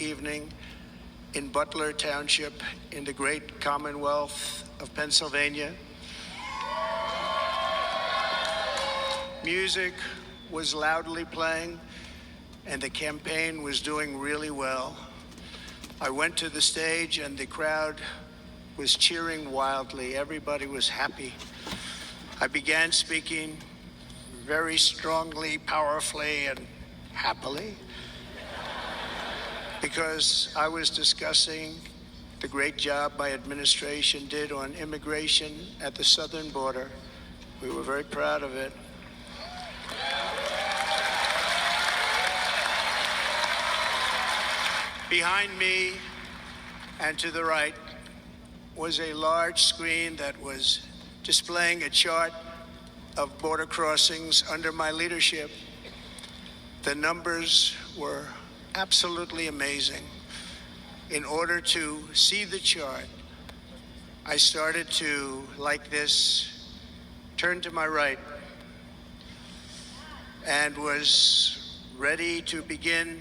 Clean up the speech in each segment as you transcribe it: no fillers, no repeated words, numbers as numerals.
evening in Butler Township in the great Commonwealth of Pennsylvania. Music was loudly playing, and the campaign was doing really well. I went to the stage, and the crowd was cheering wildly. Everybody was happy. I began speaking very strongly, powerfully, and happily, because I was discussing the great job my administration did on immigration at the southern border. We were very proud of it. Behind me and to the right was a large screen that was displaying a chart of border crossings under my leadership. The numbers were absolutely amazing. In order to see the chart, I started to, like this, turn to my right and was ready to begin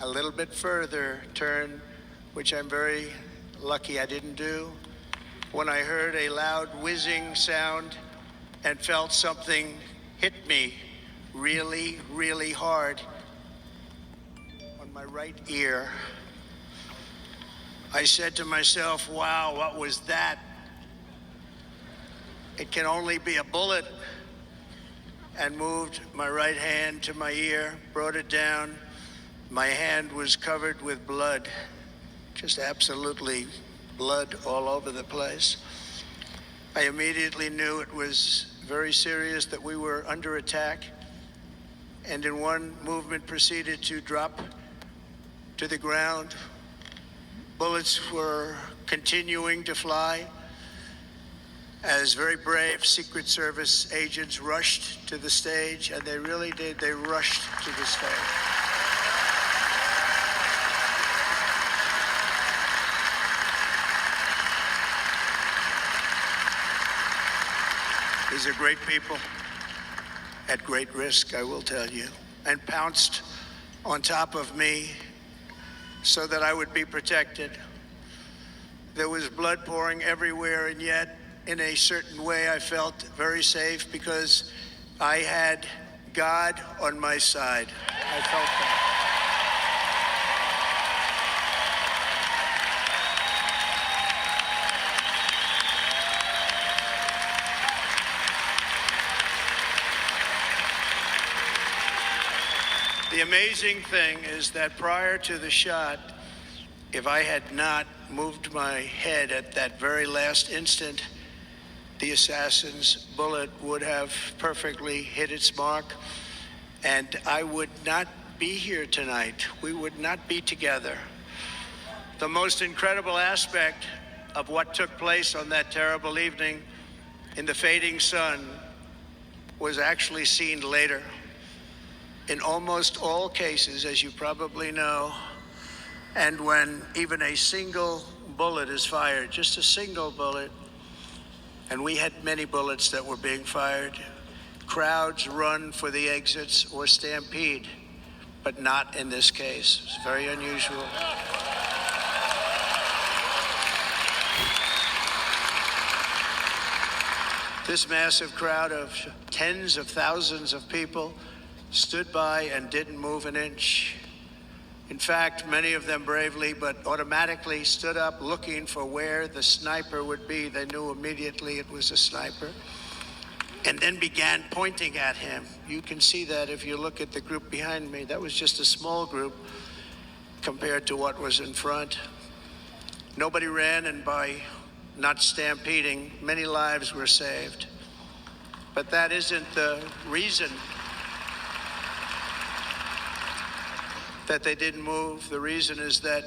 a little bit further turn, which I'm very lucky I didn't do, when I heard a loud whizzing sound and felt something hit me really, really hard on my right ear. I said to myself, wow, what was that? It can only be a bullet. And moved my right hand to my ear, brought it down. My hand was covered with blood, just absolutely blood all over the place. I immediately knew it was very serious, that we were under attack, and in one movement proceeded to drop to the ground. Bullets were continuing to fly as very brave Secret Service agents rushed to the stage, and they really did. They rushed to the stage. These are great people at great risk, I will tell you, and pounced on top of me so that I would be protected. There was blood pouring everywhere, and yet, in a certain way, I felt very safe because I had God on my side. I felt that. The amazing thing is that prior to the shot, if I had not moved my head at that very last instant, the assassin's bullet would have perfectly hit its mark, and I would not be here tonight. We would not be together. The most incredible aspect of what took place on that terrible evening in the fading sun was actually seen later. In almost all cases, as you probably know, and when even a single bullet is fired, just a single bullet, and we had many bullets that were being fired, crowds run for the exits or stampede, but not in this case. It's very unusual. This massive crowd of tens of thousands of people stood by and didn't move an inch. In fact, many of them bravely, but automatically stood up looking for where the sniper would be. They knew immediately it was a sniper, and then began pointing at him. You can see that if you look at the group behind me. That was just a small group compared to what was in front. Nobody ran, and by not stampeding, many lives were saved. But that isn't the reason that they didn't move. The reason is that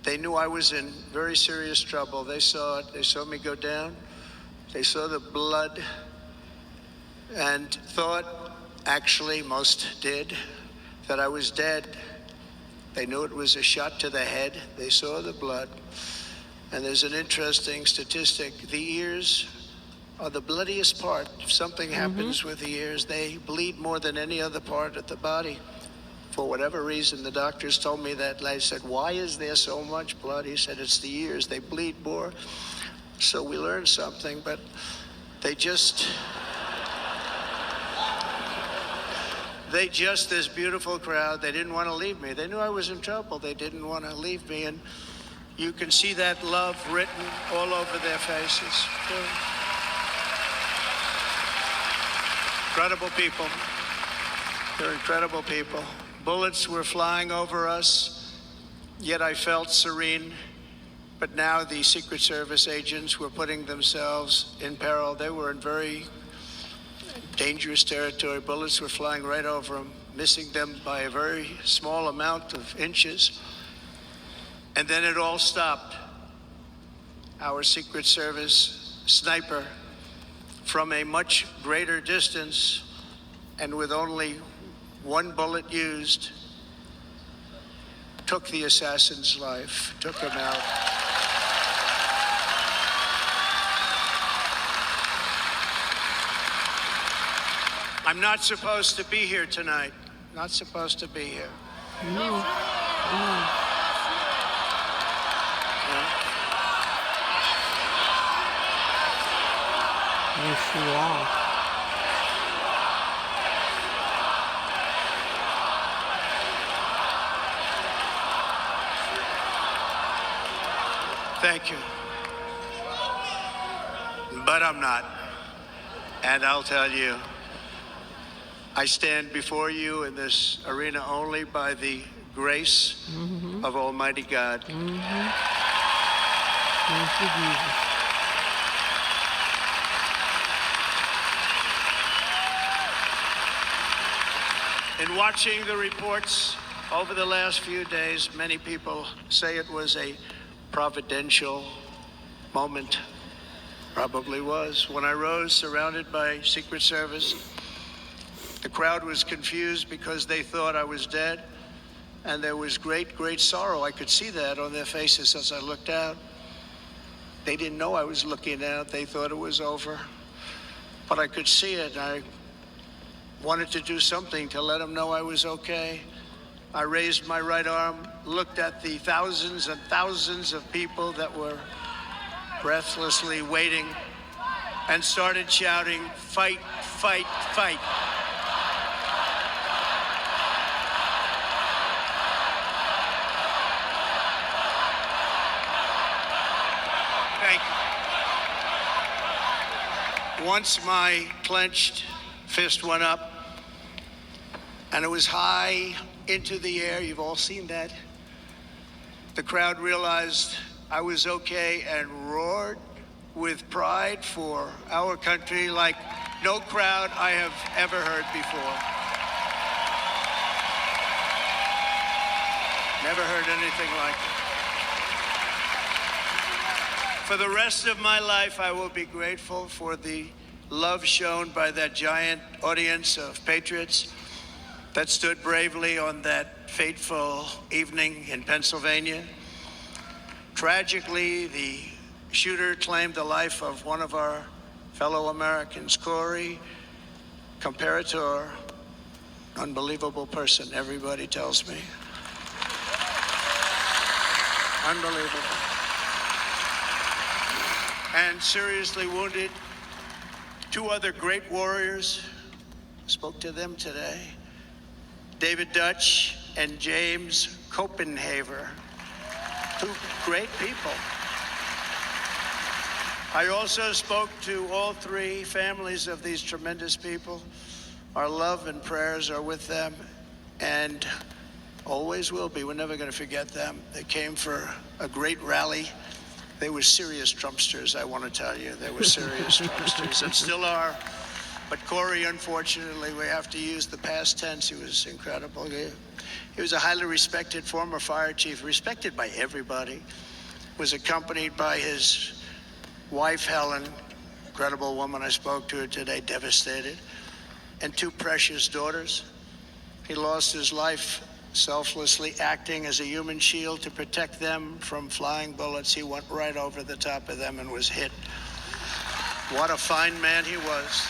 they knew I was in very serious trouble. They saw it. They saw me go down. They saw the blood and thought, actually most did, that I was dead. They knew it was a shot to the head. They saw the blood. And there's an interesting statistic. The ears are the bloodiest part. If something happens with the ears, they bleed more than any other part of the body. For whatever reason, the doctors told me that. I said, why is there so much blood? He said, it's the ears. They bleed more. So we learned something, but they just, this beautiful crowd, they didn't want to leave me. They knew I was in trouble. They didn't want to leave me. And you can see that love written all over their faces. Incredible people. They're incredible people. Bullets were flying over us, yet I felt serene. But now the Secret Service agents were putting themselves in peril. They were in very dangerous territory. Bullets were flying right over them, missing them by a very small amount of inches. And then it all stopped. Our Secret Service sniper, from a much greater distance and with only one bullet used, took the assassin's life, took him out. I'm not supposed to be here tonight. Not supposed to be here. No. Yes, you are. Thank you. But I'm not. And I'll tell you, I stand before you in this arena only by the grace of Almighty God. Thank you, Jesus. In watching the reports over the last few days, many people say it was a providential moment. Probably was. When I rose surrounded by Secret Service, the crowd was confused because they thought I was dead, and there was great, great sorrow. I could see that on their faces as I looked out. They didn't know I was looking out. They thought it was over. But I could see it. I wanted to do something to let them know I was okay. I raised my right arm, looked at the thousands and thousands of people that were breathlessly waiting, and started shouting, "Fight, fight, fight." Thank you. Once my clenched fist went up, and it was high into the air. You've all seen that. The crowd realized I was okay and roared with pride for our country like no crowd I have ever heard before. Never heard anything like it. For the rest of my life, I will be grateful for the love shown by that giant audience of patriots that stood bravely on that fateful evening in Pennsylvania. Tragically, the shooter claimed the life of one of our fellow Americans, Corey Comparator. Unbelievable person, everybody tells me. Unbelievable. And seriously wounded, two other great warriors. Spoke to them today. David Dutch and James Copenhaver, two great people. I also spoke to all three families of these tremendous people. Our love and prayers are with them, and always will be. We're never going to forget them. They came for a great rally. They were serious Trumpsters, I want to tell you. They were serious Trumpsters, and still are. But Corey, unfortunately, we have to use the past tense. He was incredible. He was a highly respected former fire chief, respected by everybody. Was accompanied by his wife, Helen, incredible woman. I spoke to her today, devastated, and two precious daughters. He lost his life selflessly acting as a human shield to protect them from flying bullets. He went right over the top of them and was hit. What a fine man he was.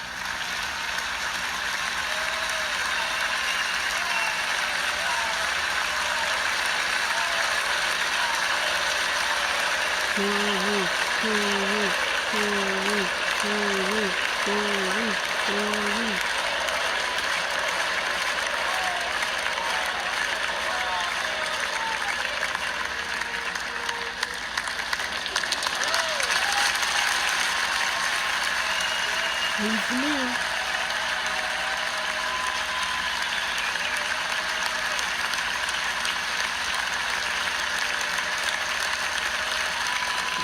He's the man.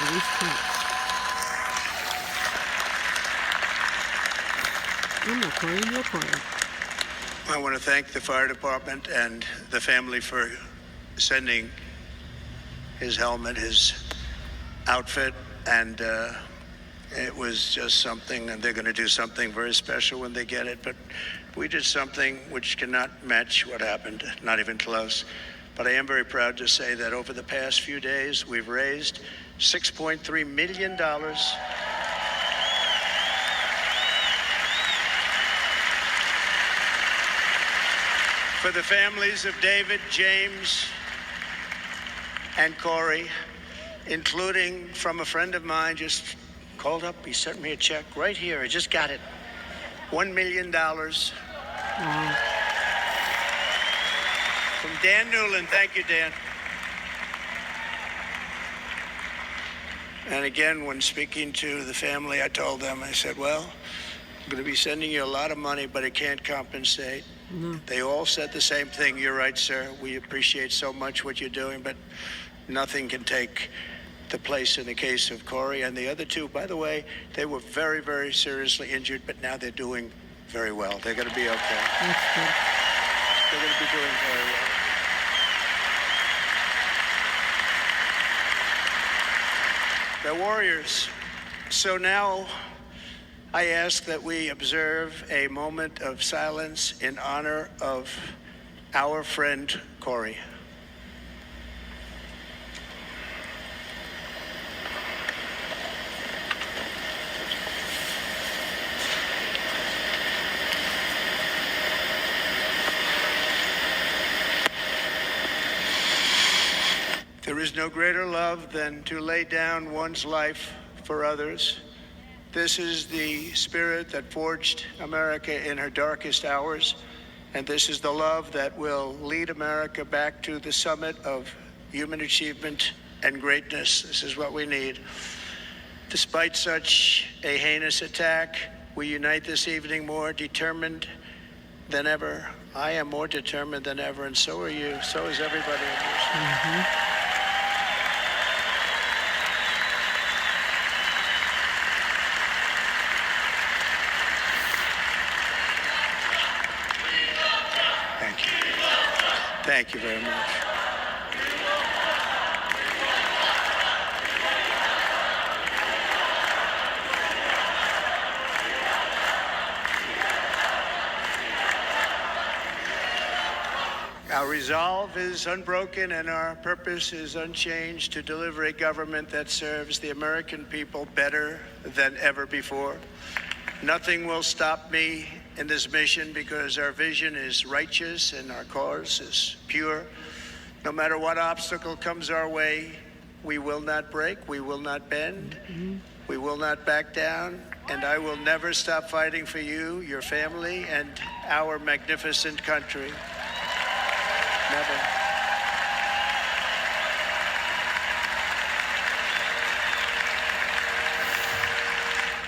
Release Prince. I'm not crying, you're crying. I want to thank the fire department and the family for sending his helmet, his outfit, and it was just something, and they're going to do something very special when they get it. But we did something which cannot match what happened, not even close. But I am very proud to say that over the past few days, we've raised $6.3 million for the families of David, James, and Corey, including from a friend of mine just called up. He sent me a check right here. I just got it. $1 million Wow. from Dan Newland. Thank you, Dan. And again, when speaking to the family, I told them, I said, well, I'm going to be sending you a lot of money, but it can't compensate. They all said the same thing. You're right, sir. We appreciate so much what you're doing, but nothing can take the place in the case of Corey and the other two. By the way, they were very, very seriously injured, but now they're doing very well. They're going to be okay. That's good. They're going to be doing very well. They're warriors. So now I ask that we observe a moment of silence in honor of our friend Corey. There is no greater love than to lay down one's life for others. This is the spirit that forged America in her darkest hours, and this is the love that will lead America back to the summit of human achievement and greatness. This is what we need. Despite such a heinous attack, we unite this evening more determined than ever. I am more determined than ever, and so are you. So is everybody in this. Thank you. Thank you very much. Our resolve is unbroken and our purpose is unchanged to deliver a government that serves the American people better than ever before. Nothing will stop me in this mission because our vision is righteous and our cause is pure. No matter what obstacle comes our way, we will not break, we will not bend, we will not back down, and I will never stop fighting for you, your family, and our magnificent country. Never.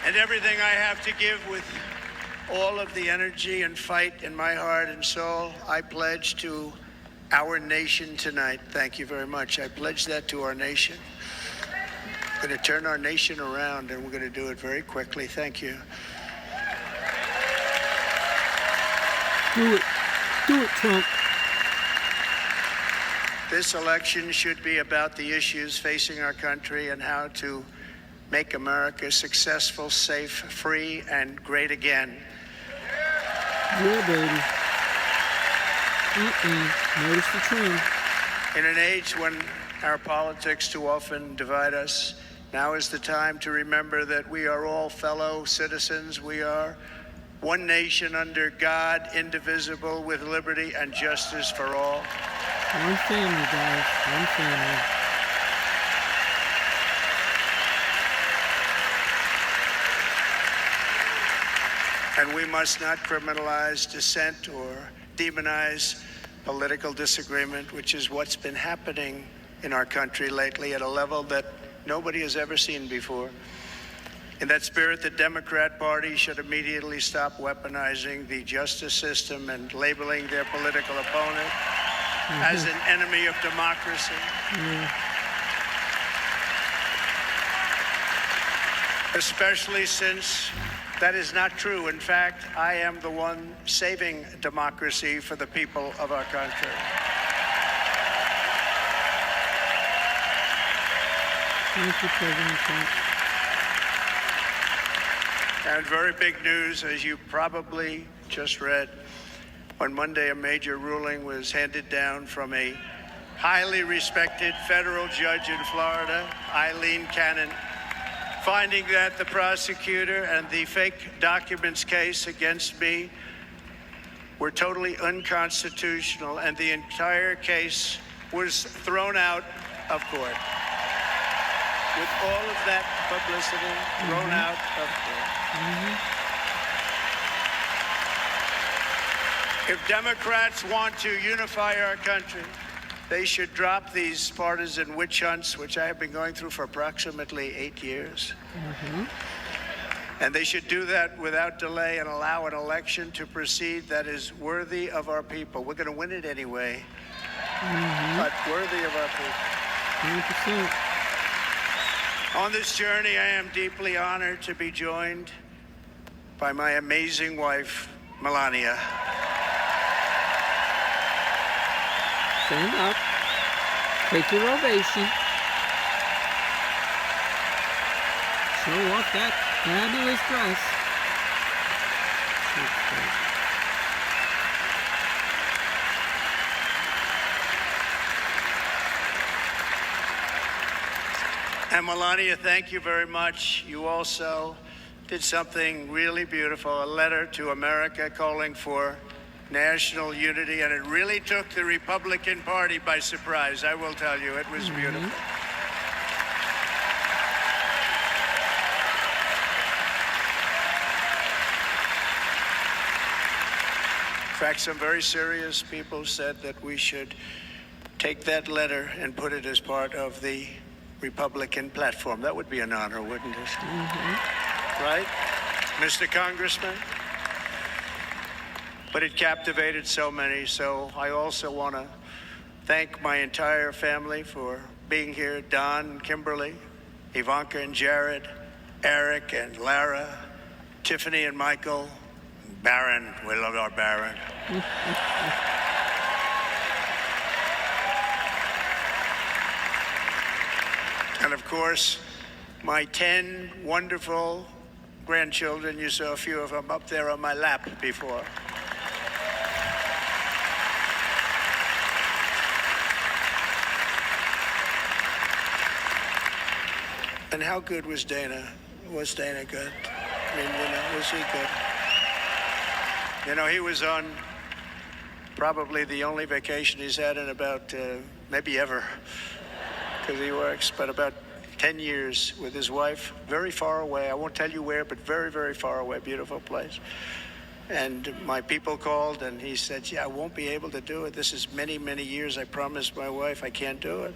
And everything I have to give with all of the energy and fight in my heart and soul, I pledge to our nation tonight. Thank you very much. I pledge that to our nation. We're going to turn our nation around, and we're going to do it very quickly. Thank you. Do it. Do it, Trump. This election should be about the issues facing our country and how to make America successful, safe, free, and great again. Yeah, baby. Notice the trend. In an age when our politics too often divide us, now is the time to remember that we are all fellow citizens. We are one nation under God, indivisible, with liberty and justice for all. One family, guys. One family. And we must not criminalize dissent or demonize political disagreement, which is what's been happening in our country lately at a level that nobody has ever seen before. In that spirit, the Democrat Party should immediately stop weaponizing the justice system and labeling their political opponent as an enemy of democracy. Especially since that is not true. In fact, I am the one saving democracy for the people of our country. Thank you, President Trump. And very big news, as you probably just read, on Monday a major ruling was handed down from a highly respected federal judge in Florida, Eileen Cannon, finding that the prosecutor and the fake documents case against me were totally unconstitutional, and the entire case was thrown out of court. With all of that publicity, thrown out of court. If Democrats want to unify our country, they should drop these partisan witch hunts, which I have been going through for approximately 8 years. And they should do that without delay and allow an election to proceed that is worthy of our people. We're going to win it anyway, but worthy of our people. 100%. On this journey, I am deeply honored to be joined by my amazing wife, Melania. Stand up. Take your ovation. Show off that fabulous dress. And Melania, thank you very much. You also did something really beautiful, a letter to America calling for national unity, and it really took the Republican Party by surprise. I will tell you, it was beautiful. In fact, some very serious people said that we should take that letter and put it as part of the Republican platform. That would be an honor, wouldn't it? Right, Mr. Congressman? But it captivated so many, so I also want to thank my entire family for being here. Don, Kimberly, Ivanka and Jared, Eric and Lara, Tiffany and Michael, Barron. We love our Barron. And of course, my 10 wonderful grandchildren. You saw a few of them up there on my lap before. And how good was Dana? Was Dana good? I mean, was he good? He was on probably the only vacation he's had in about, maybe ever, because he works, but about 10 years with his wife, very far away. I won't tell you where, but very, very far away, beautiful place. And my people called, and he said, I won't be able to do it. This is many, many years. I promised my wife I can't do it.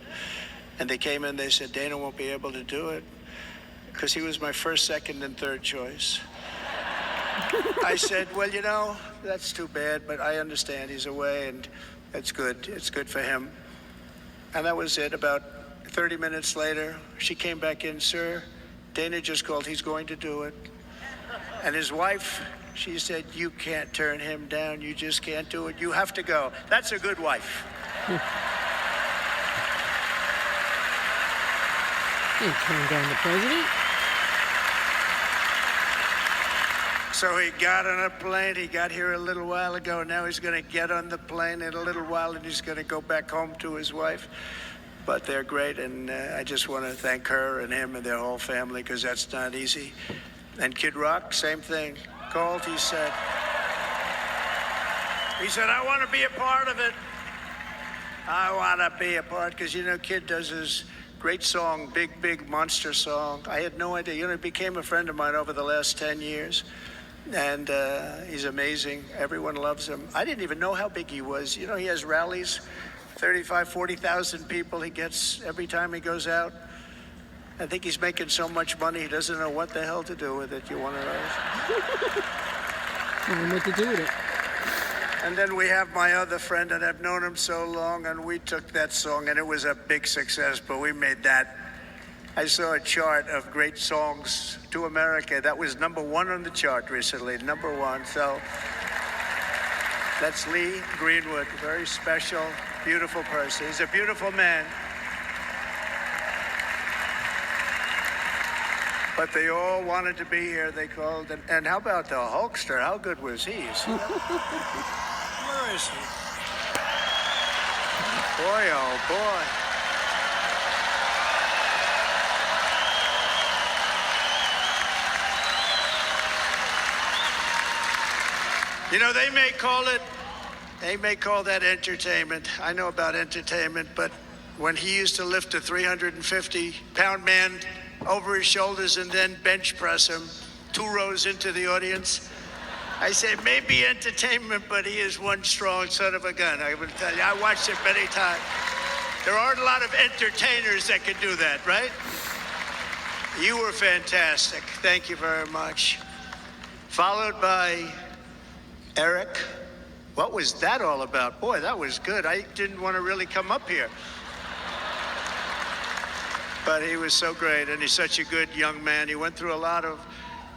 And they came in, they said, Dana won't be able to do it because he was my first, second, and third choice. I said, well, that's too bad, but I understand he's away, and it's good. It's good for him. And that was it. About 30 minutes later, she came back in, sir, Dana just called. He's going to do it. And his wife, she said, you can't turn him down. You just can't do it. You have to go. That's a good wife. Can't turn down the president. So he got on a plane. He got here a little while ago. Now he's going to get on the plane in a little while, and he's going to go back home to his wife. But they're great, and I just want to thank her and him and their whole family, because that's not easy. And Kid Rock, same thing. Called, he said, I want to be a part of it. I want to be a part, because, Kid does his great song, Big, Big Monster song. I had no idea. He became a friend of mine over the last 10 years. And he's amazing. Everyone loves him. I didn't even know how big he was. You know, he has rallies, 35, 40,000 people he gets every time he goes out. I think he's making so much money, he doesn't know what the hell to do with it. You want to know? I don't know what to do with it. And then we have my other friend, and I've known him so long, and we took that song, and it was a big success, but we made that. I saw a chart of great songs to America. That was #1 on the chart recently, #1. So that's Lee Greenwood, very special, beautiful person. He's a beautiful man. But they all wanted to be here. They called, and how about the Hulkster? How good was he? You see that? Where is he? Boy, oh boy. You know, they may call that entertainment. I know about entertainment, but when he used to lift a 350-pound man over his shoulders and then bench press him 2 rows into the audience, I said, maybe entertainment, but he is one strong son of a gun. I will tell you, I watched it many times. There aren't a lot of entertainers that can do that, right? You were fantastic. Thank you very much. Followed by Eric. What was that all about? Boy, that was good. I didn't want to really come up here. But he was so great, and he's such a good young man. He went through a lot of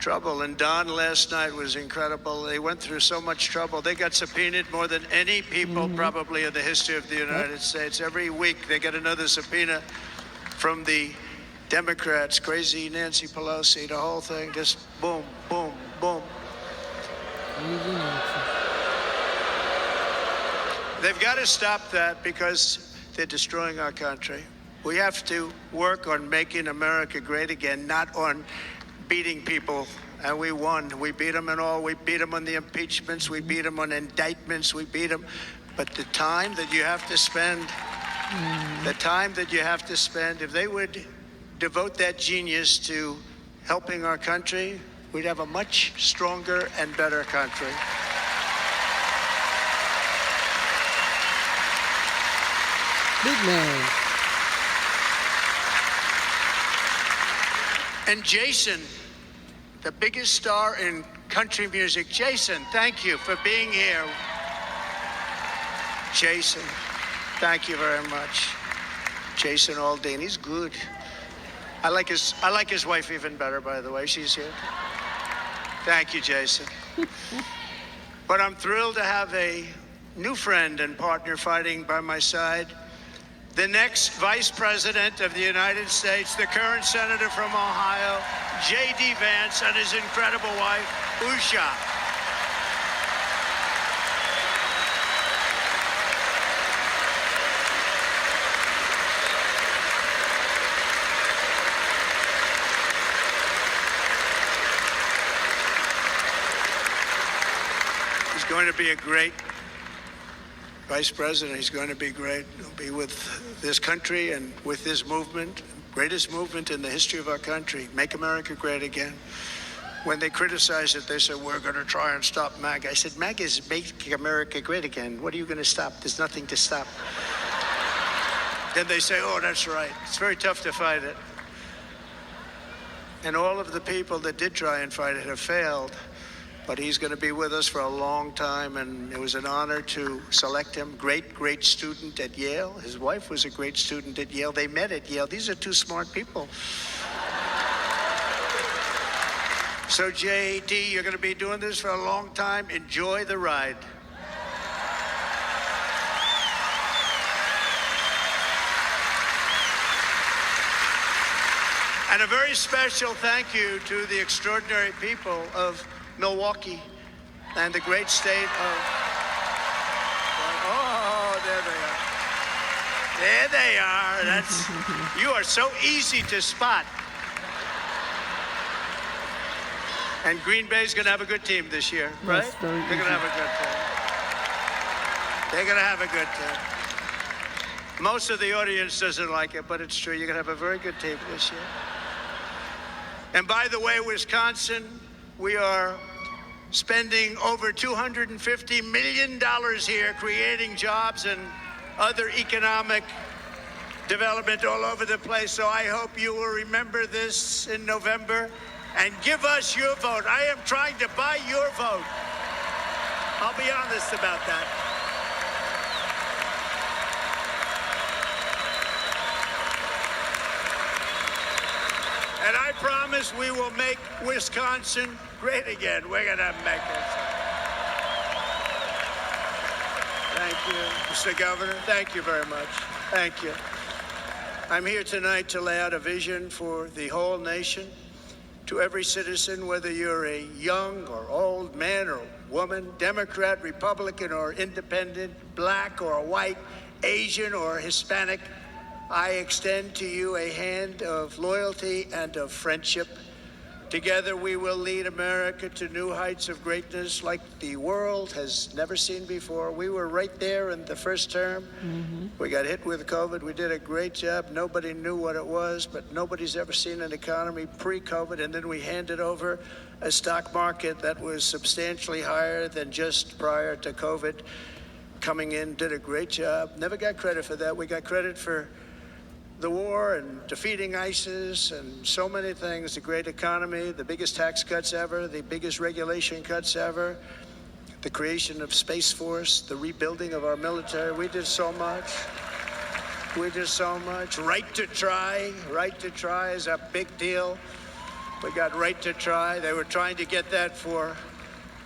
trouble, and Don last night was incredible. They went through so much trouble. They got subpoenaed more than any people probably in the history of the United States. Every week they get another subpoena from the Democrats, crazy Nancy Pelosi, the whole thing, just boom, boom, boom. They've got to stop that because they're destroying our country. We have to work on making America great again, not on beating people. And we won. We beat them in all. We beat them on the impeachments. We beat them on indictments. We beat them. But the time that you have to spend, if they would devote that genius to helping our country, we'd have a much stronger and better country. Big man. And Jason, the biggest star in country music. Jason, thank you for being here. Jason, thank you very much. Jason Aldean, he's good. I like his wife even better, by the way. She's here. Thank you, Jason. But I'm thrilled to have a new friend and partner fighting by my side. The next Vice President of the United States, the current Senator from Ohio, J.D. Vance, and his incredible wife, Usha. He's going to be a great Vice President. He's going to be great. He'll be with this country and with this movement, greatest movement in the history of our country, Make America Great Again. When they criticized it, they said, we're going to try and stop MAGA. I said, MAGA is Make America Great Again. What are you going to stop? There's nothing to stop. Then they say, oh, that's right. It's very tough to fight it. And all of the people that did try and fight it have failed. But he's going to be with us for a long time, and it was an honor to select him. Great, great student at Yale. His wife was a great student at Yale. They met at Yale. These are two smart people. So, J.D., you're going to be doing this for a long time. Enjoy the ride. And a very special thank you to the extraordinary people of Milwaukee and the great state of... Oh, there they are. There they are. That's... You are so easy to spot. And Green Bay's going to have a good team this year, right? Yes, They're going to have a good team. They're going to have a good team. Most of the audience doesn't like it, but it's true. You're going to have a very good team this year. And by the way, Wisconsin, we are spending over $250 million here, creating jobs and other economic development all over the place. So I hope you will remember this in November and give us your vote. I am trying to buy your vote. I'll be honest about that. And I promise we will make Wisconsin great again. We're going to make it. Thank you, Mr. Governor. Thank you very much. Thank you. I'm here tonight to lay out a vision for the whole nation. To every citizen, whether you're a young or old man or woman, Democrat, Republican, or independent, black or white, Asian or Hispanic, I extend to you a hand of loyalty and of friendship. Together we will lead America to new heights of greatness like the world has never seen before. We were right there in the first term. We got hit with COVID. We did a great job. Nobody knew what it was, but nobody's ever seen an economy pre-COVID. And then we handed over a stock market that was substantially higher than just prior to COVID. Coming in, did a great job. Never got credit for that. We got credit for the war and defeating ISIS and so many things, the great economy, the biggest tax cuts ever, the biggest regulation cuts ever, the creation of Space Force, the rebuilding of our military. We did so much. We did so much. Right to try is a big deal. We got right to try. They were trying to get that for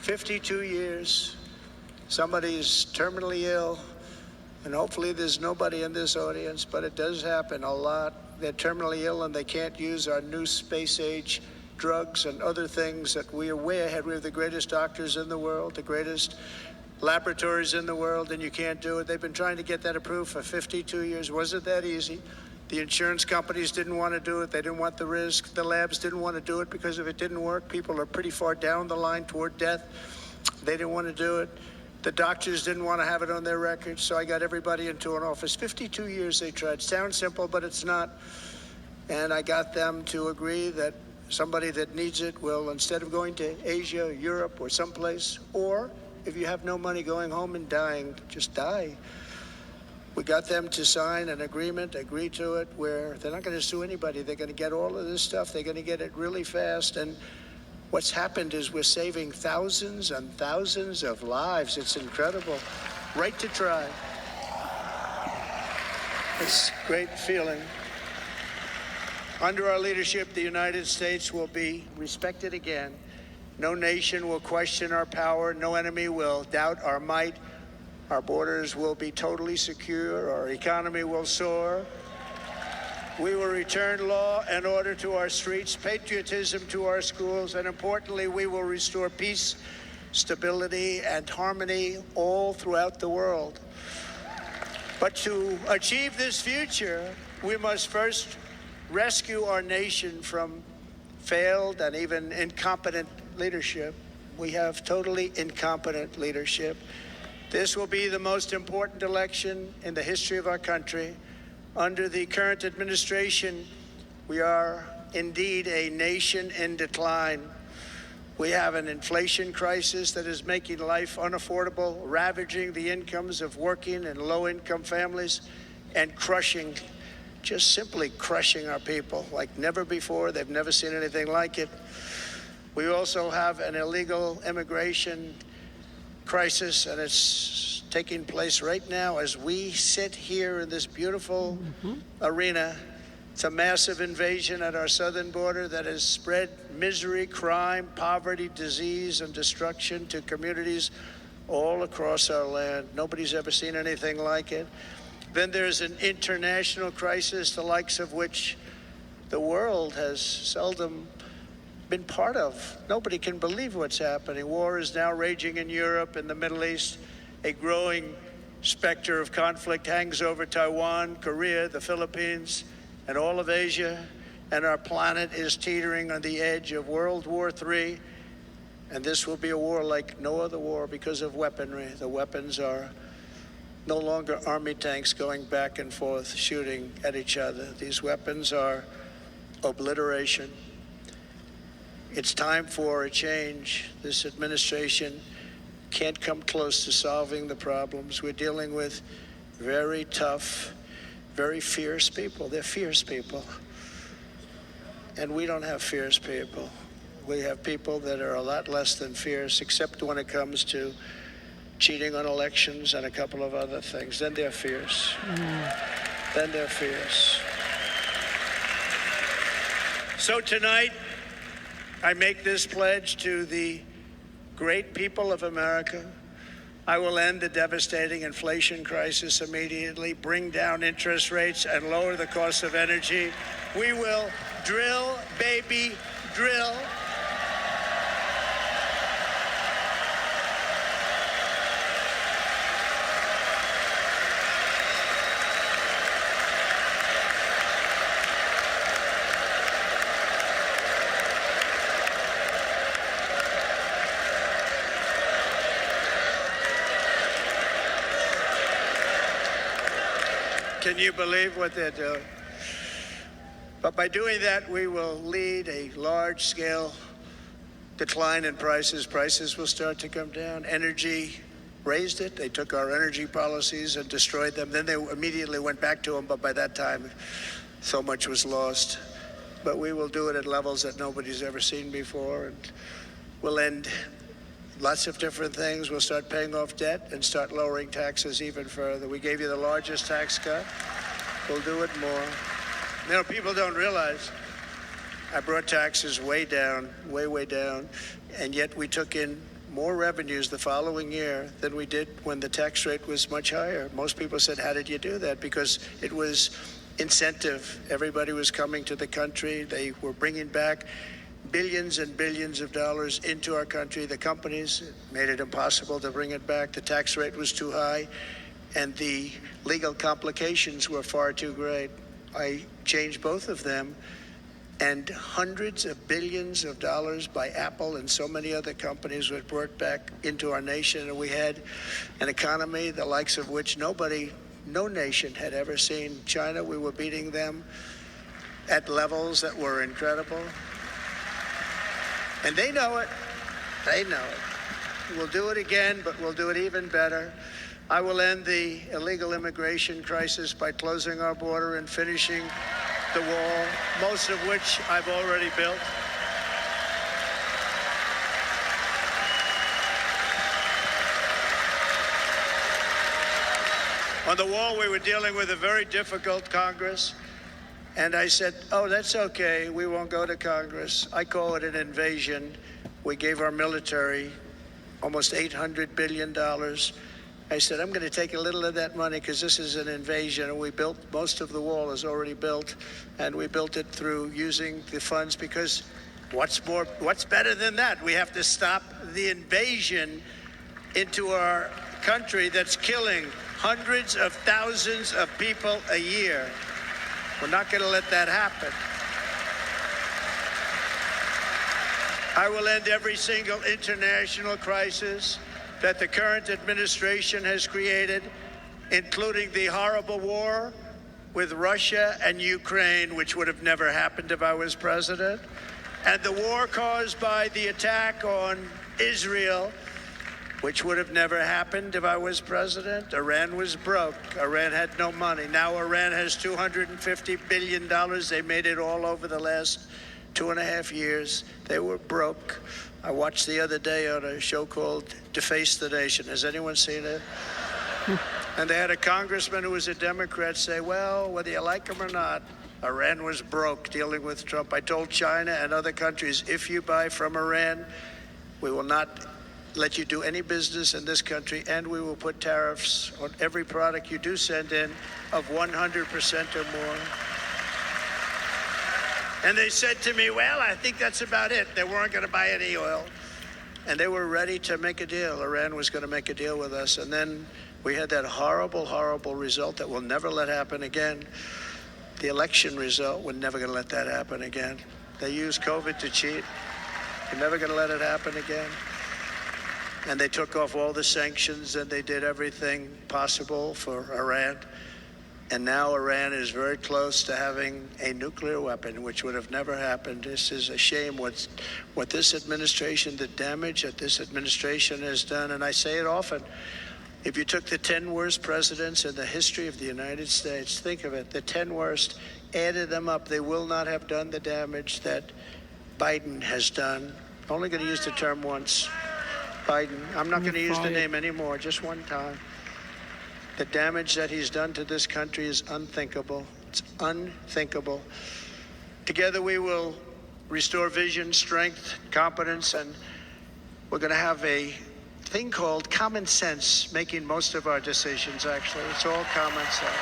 52 years. Somebody is terminally ill. And hopefully there's nobody in this audience, but it does happen a lot. They're terminally ill and they can't use our new space age drugs and other things that we are way ahead. We have the greatest doctors in the world, the greatest laboratories in the world, and you can't do it. They've been trying to get that approved for 52 years. Wasn't that easy? The insurance companies didn't want to do it. They didn't want the risk. The labs didn't want to do it because if it didn't work, people are pretty far down the line toward death. They didn't want to do it. The doctors didn't want to have it on their records, so I got everybody into an office. 52 years they tried. Sounds simple, but it's not. And I got them to agree that somebody that needs it will, instead of going to Asia, Europe, or someplace, or if you have no money going home and dying, just die. We got them to sign an agreement, agree to it, where they're not going to sue anybody. They're going to get all of this stuff. They're going to get it really fast. And what's happened is we're saving thousands and thousands of lives. It's incredible. Right to try. It's a great feeling. Under our leadership, the United States will be respected again. No nation will question our power. No enemy will doubt our might. Our borders will be totally secure. Our economy will soar. We will return law and order to our streets, patriotism to our schools, and importantly, we will restore peace, stability, and harmony all throughout the world. But to achieve this future, we must first rescue our nation from failed and even incompetent leadership. We have totally incompetent leadership. This will be the most important election in the history of our country. Under the current administration, we are indeed a nation in decline. We have an inflation crisis that is making life unaffordable, ravaging the incomes of working and low-income families, and crushing, just simply crushing our people like never before. They've never seen anything like it. We also have an illegal immigration crisis, and it's taking place right now as we sit here in this beautiful arena. It's a massive invasion at our southern border that has spread misery, crime, poverty, disease, and destruction to communities all across our land. Nobody's ever seen anything like it. Then there's an international crisis, the likes of which the world has seldom been part of. Nobody can believe what's happening. War is now raging in Europe, in the Middle East. A growing specter of conflict hangs over Taiwan, Korea, the Philippines, and all of Asia. And our planet is teetering on the edge of World War III. And this will be a war like no other war because of weaponry. The weapons are no longer army tanks going back and forth shooting at each other. These weapons are obliteration. It's time for a change. This administration can't come close to solving the problems. We're dealing with very tough, very fierce people. They're fierce people. And we don't have fierce people. We have people that are a lot less than fierce, except when it comes to cheating on elections and a couple of other things. Then they're fierce. Then they're fierce. So tonight, I make this pledge to the great people of America. I will end the devastating inflation crisis immediately, bring down interest rates, and lower the cost of energy. We will drill, baby, drill. Can you believe what they're doing? But by doing that, we will lead a large-scale decline in prices. Prices will start to come down. Energy raised it. They took our energy policies and destroyed them. Then they immediately went back to them, but by that time, so much was lost. But we will do it at levels that nobody's ever seen before, and we'll end lots of different things. We'll start paying off debt and start lowering taxes even further. We gave you the largest tax cut. We'll do it more. You know, people don't realize I brought taxes way down, way down, and yet we took in more revenues the following year than we did when the tax rate was much higher. Most people said, how did you do that? Because it was incentive. Everybody was coming to the country. They were bringing back billions and billions of dollars into our country. The companies made it impossible to bring it back. The tax rate was too high, and the legal complications were far too great. I changed both of them, and hundreds of billions of dollars by Apple and so many other companies were brought back into our nation, and we had an economy the likes of which no nation had ever seen. China, we were beating them at levels that were incredible. And they know it. They know it. We'll do it again, but we'll do it even better. I will end the illegal immigration crisis by closing our border and finishing the wall, most of which I've already built. On the wall, we were dealing with a very difficult Congress. And I said, oh, that's okay. We won't go to Congress. I call it an invasion. We gave our military almost $800 billion. I said, I'm going to take a little of that money because this is an invasion. And we built, most of the wall is already built. And we built it through using the funds because what's better than that? We have to stop the invasion into our country that's killing hundreds of thousands of people a year. We're not going to let that happen. I will end every single international crisis that the current administration has created, including the horrible war with Russia and Ukraine, which would have never happened if I was president, and the war caused by the attack on Israel, which would have never happened if I was president. Iran was broke. Iran had no money. Now Iran has $250 billion. They made it all over the last 2.5 years. They were broke. I watched the other day on a show called Deface the Nation. Has anyone seen it? And they had a congressman who was a Democrat say, well, whether you like him or not, Iran was broke dealing with Trump. I told China and other countries, if you buy from Iran, we will not let you do any business in this country, and we will put tariffs on every product you do send in of 100% or more. And they said to me, well, I think that's about it. They weren't going to buy any oil. And they were ready to make a deal. Iran was going to make a deal with us. And then we had that horrible, horrible result that we'll never let happen again. The election result, we're never going to let that happen again. They used COVID to cheat. We're never going to let it happen again. And they took off all the sanctions and they did everything possible for Iran. And now Iran is very close to having a nuclear weapon, which would have never happened. This is a shame what this administration, the damage that this administration has done. And I say it often. If you took the 10 worst presidents in the history of the United States, think of it, the 10 worst, added them up, they will not have done the damage that Biden has done. I'm only going to use the term once. Biden. I'm not going to use the name anymore, just one time. The damage that he's done to this country is unthinkable. It's unthinkable. Together we will restore vision, strength, competence, and we're going to have a thing called common sense making most of our decisions, actually. It's all common sense.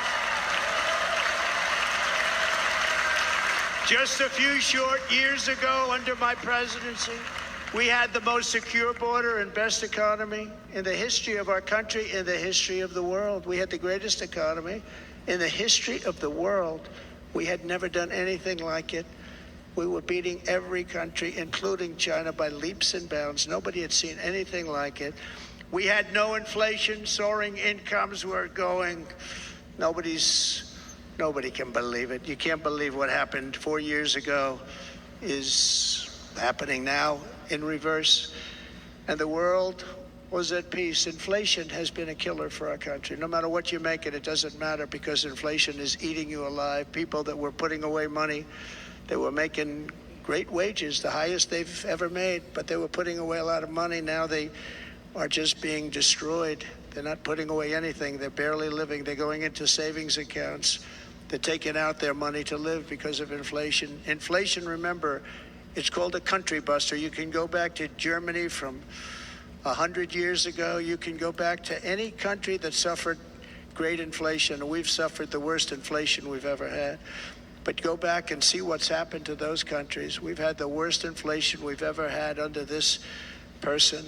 Just a few short years ago, under my presidency, we had the most secure border and best economy in the history of our country, in the history of the world. We had the greatest economy in the history of the world. We had never done anything like it. We were beating every country, including China, by leaps and bounds. Nobody had seen anything like it. We had no inflation, soaring incomes were going. Nobody can believe it. You can't believe what happened 4 years ago is happening now in reverse. And the world was at peace. Inflation has been a killer for our country. No matter what you make it, it doesn't matter, because inflation is eating you alive. People that were putting away money, they were making great wages, the highest they've ever made, but they were putting away a lot of money. Now they are just being destroyed. They're not putting away anything. They're barely living. They're going into savings accounts. They're taking out their money to live because of inflation. Inflation, remember, it's called a country buster. You can go back to Germany from 100 years ago. You can go back to any country that suffered great inflation. We've suffered the worst inflation we've ever had. But go back and see what's happened to those countries. We've had the worst inflation we've ever had under this person.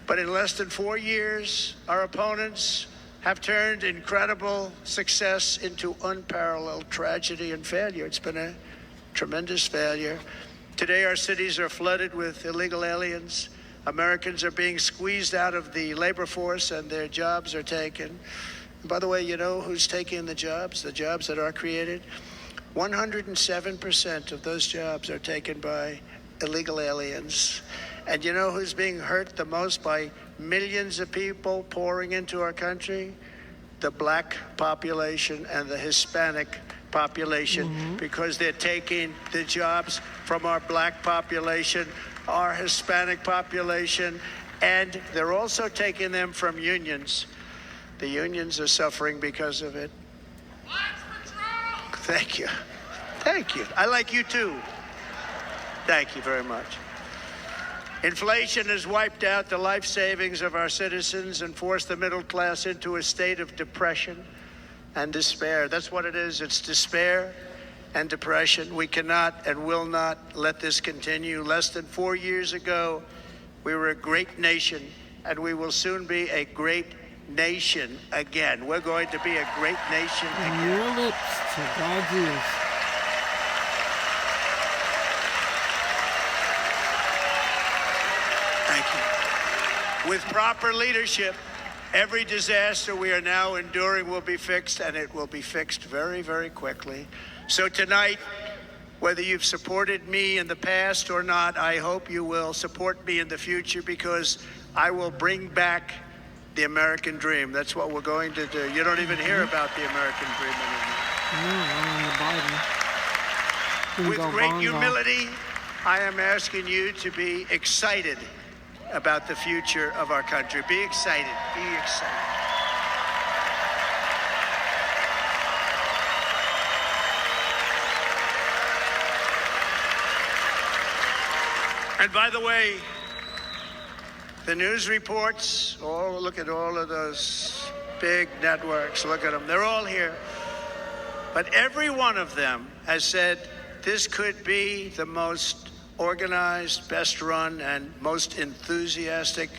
But in less than 4 years, our opponents have turned incredible success into unparalleled tragedy and failure. It's been a tremendous failure. Today, our cities are flooded with illegal aliens. Americans are being squeezed out of the labor force and their jobs are taken. And by the way, you know who's taking the jobs that are created? 107% of those jobs are taken by illegal aliens. And you know who's being hurt the most by millions of people pouring into our country? The black population and the Hispanic population, because they're taking the jobs from our black population, our Hispanic population, and they're also taking them from unions. The unions are suffering because of it. Thank you. Thank you. I like you too. Thank you very much. Inflation has wiped out the life savings of our citizens and forced the middle class into a state of depression and despair. That's what it is. It's despair and depression. We cannot and will not let this continue. Less than 4 years ago, we were a great nation, and we will soon be a great nation again. We're going to be a great nation From again. your lips to God's ears. Thank you. With proper leadership, every disaster we are now enduring will be fixed, and it will be fixed very, very quickly. So tonight, whether you've supported me in the past or not, I hope you will support me in the future, because I will bring back the American dream. That's what we're going to do. You don't even hear about the American dream anymore. No, only the Biden. Didn't With go great Bongo. humility, I am asking you to be excited about the future of our country. Be excited. Be excited. And by the way, the news reports, look at all of those big networks. Look at them. They're all here. But every one of them has said this could be the most organized, best run, and most enthusiastic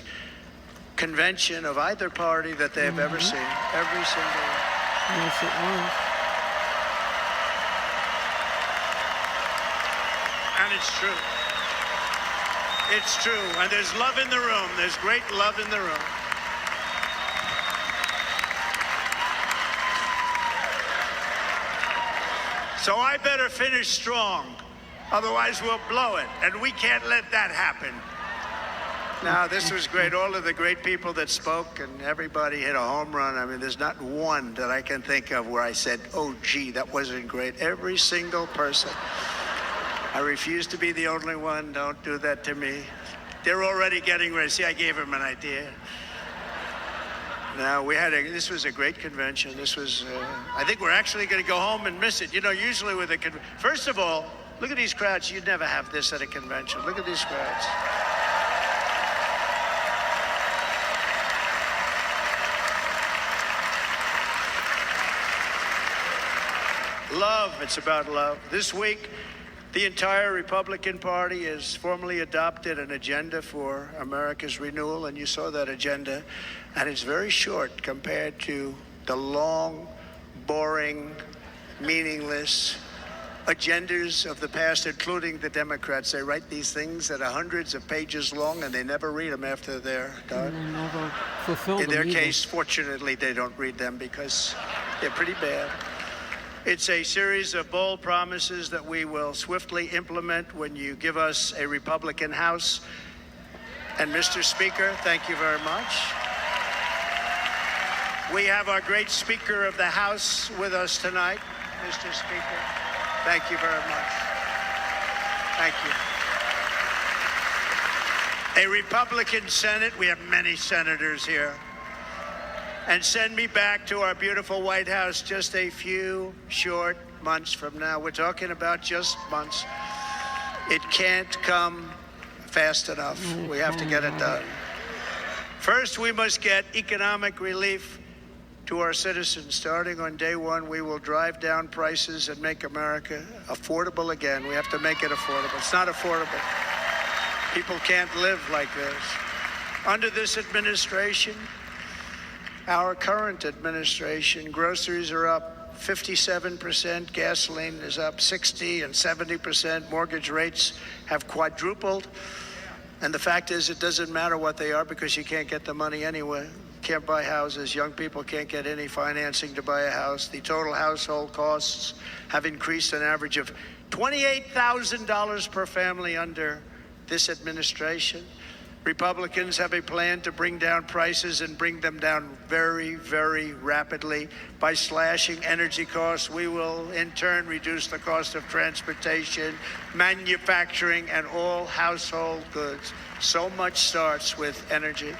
convention of either party that they've ever seen. Every single one. Yes, it was. And it's true. It's true. And there's love in the room. There's great love in the room. So I better finish strong. Otherwise, we'll blow it. And we can't let that happen. Now, this was great. All of the great people that spoke, and everybody hit a home run. I mean, there's not one that I can think of where I said, oh, gee, that wasn't great. Every single person. I refuse to be the only one. Don't do that to me. They're already getting ready. See, I gave them an idea. Now, this was a great convention. This was, I think we're actually going to go home and miss it. You know, usually with a first of all, look at these crowds. You'd never have this at a convention. Look at these crowds. Love, it's about love. This week, the entire Republican Party has formally adopted an agenda for America's renewal, and you saw that agenda, and it's very short compared to the long, boring, meaningless agendas of the past, including the Democrats. They write these things that are hundreds of pages long, and they never read them after they're done. And they never fulfill them In their either. case, fortunately, they don't read them because they're pretty bad. It's a series of bold promises that we will swiftly implement when you give us a Republican House. And Mr. Speaker, thank you very much. We have our great Speaker of the House with us tonight. Mr. Speaker, thank you very much. Thank you. A Republican Senate, we have many senators here. And send me back to our beautiful White House just a few short months from now. We're talking about just months. It can't come fast enough. We have to get it done. First, we must get economic relief to our citizens. Starting on day one, we will drive down prices and make America affordable again. We have to make it affordable. It's not affordable. People can't live like this. Under this administration, our current administration, groceries are up 57%, gasoline is up 60 and 70%, mortgage rates have quadrupled. And the fact is, it doesn't matter what they are because you can't get the money anyway. Can't buy houses. Young people can't get any financing to buy a house. The total household costs have increased an average of $28,000 per family under this administration. Republicans have a plan to bring down prices and bring them down very, very rapidly. By slashing energy costs, we will in turn reduce the cost of transportation, manufacturing, and all household goods. So much starts with energy.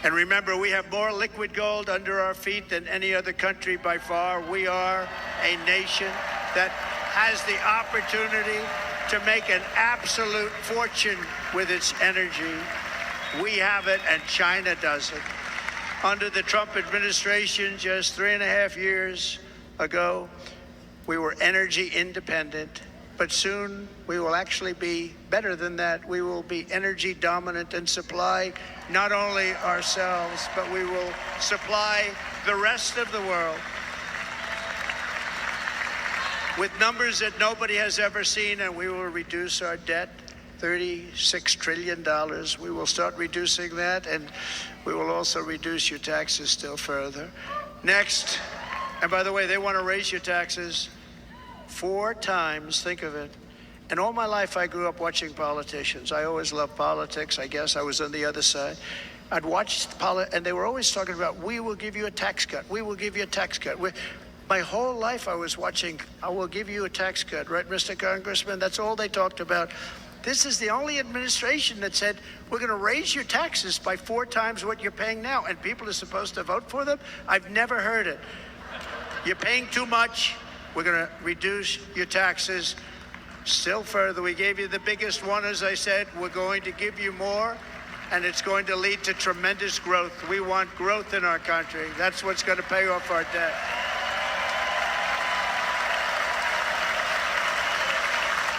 And remember, we have more liquid gold under our feet than any other country by far. We are a nation that has the opportunity to make an absolute fortune with its energy. We have it, and China doesn't. Under the Trump administration, just 3.5 years ago, we were energy independent, but soon we will actually be better than that. We will be energy dominant and supply not only ourselves, but we will supply the rest of the world with numbers that nobody has ever seen, and we will reduce our debt, $36 trillion. We will start reducing that, and we will also reduce your taxes still further. Next, and by the way, they want to raise your taxes 4 times, think of it. And all my life I grew up watching politicians. I always loved politics. I guess I was on the other side. I'd watch and they were always talking about, we will give you a tax cut. We will give you a tax cut. My whole life I was watching, I will give you a tax cut, right, Mr. Congressman? That's all they talked about. This is the only administration that said, we're going to raise your taxes by 4 times what you're paying now, and people are supposed to vote for them? I've never heard it. You're paying too much. We're going to reduce your taxes still further. We gave you the biggest one, as I said. We're going to give you more, and it's going to lead to tremendous growth. We want growth in our country. That's what's going to pay off our debt.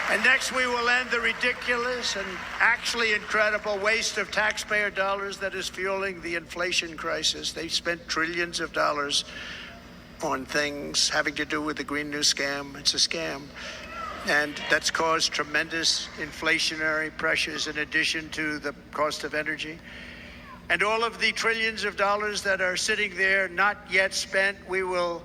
And next, we will end the ridiculous and actually incredible waste of taxpayer dollars that is fueling the inflation crisis. They've spent trillions of dollars on things having to do with the Green New Scam. It's a scam. And that's caused tremendous inflationary pressures in addition to the cost of energy. And all of the trillions of dollars that are sitting there not yet spent, we will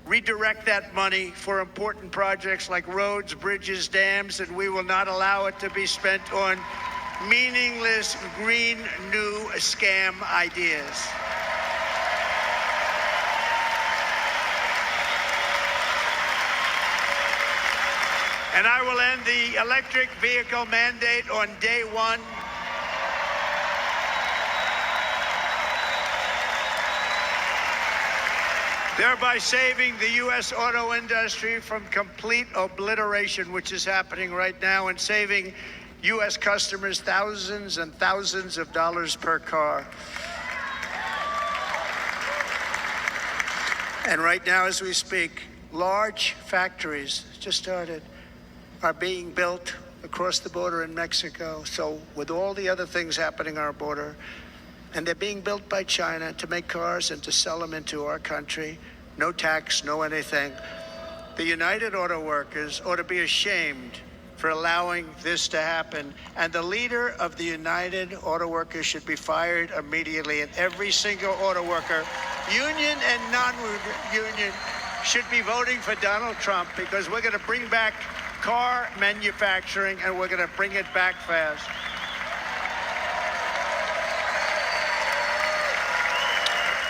redirect that money for important projects like roads, bridges, dams, and we will not allow it to be spent on meaningless green new scam ideas. And I will end the electric vehicle mandate on day one. Thereby saving the U.S. auto industry from complete obliteration, which is happening right now, and saving U.S. customers thousands and thousands of dollars per car. And right now, as we speak, large factories just started are being built across the border in Mexico. So with all the other things happening on our border, and they're being built by China to make cars and to sell them into our country. No tax, no anything. The United Auto Workers ought to be ashamed for allowing this to happen. And the leader of the United Auto Workers should be fired immediately. And every single auto worker, union and non-union, should be voting for Donald Trump, because we're going to bring back car manufacturing, and we're going to bring it back fast.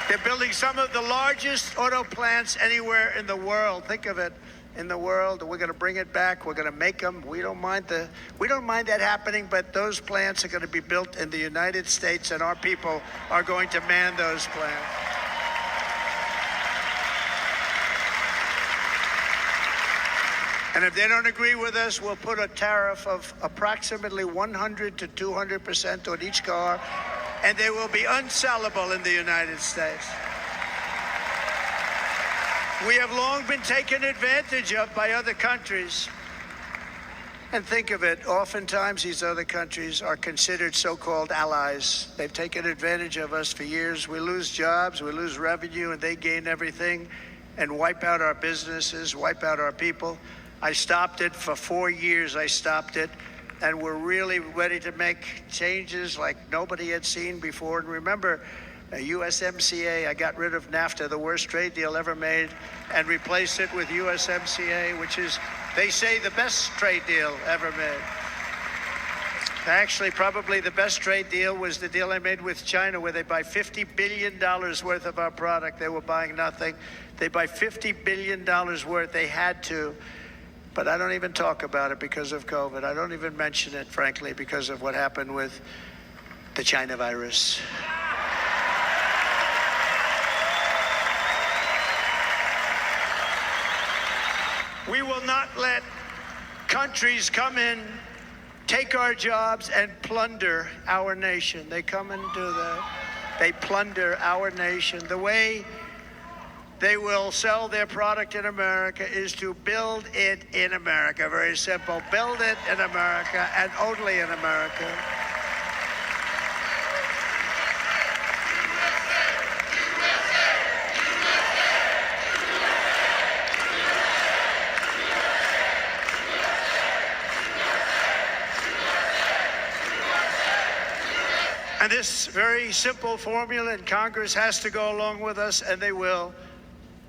They're building some of the largest auto plants anywhere in the world. Think of it, in the world. We're going to bring it back. We're going to make them. We don't mind that happening, but those plants are going to be built in the United States, and our people are going to man those plants. And if they don't agree with us, we'll put a tariff of approximately 100 to 200% on each car, and they will be unsellable in the United States. We have long been taken advantage of by other countries. And think of it, oftentimes these other countries are considered so-called allies. They've taken advantage of us for years. We lose jobs, we lose revenue, and they gain everything and wipe out our businesses, wipe out our people. I stopped it for 4 years. I stopped it, and we're really ready to make changes like nobody had seen before. And remember, USMCA, I got rid of NAFTA, the worst trade deal ever made, and replaced it with USMCA, which is, they say, the best trade deal ever made. Actually, probably the best trade deal was the deal I made with China, where they buy $50 billion worth of our product. They were buying nothing. They buy $50 billion worth. They had to. But I don't even talk about it because of COVID. I don't even mention it, frankly, because of what happened with the China virus. We will not let countries come in, take our jobs, and plunder our nation. They come and do that. They plunder our nation. The way they will sell their product in America is to build it in America. Very simple. Build it in America and only in America. And this very simple formula, and Congress has to go along with us, and they will.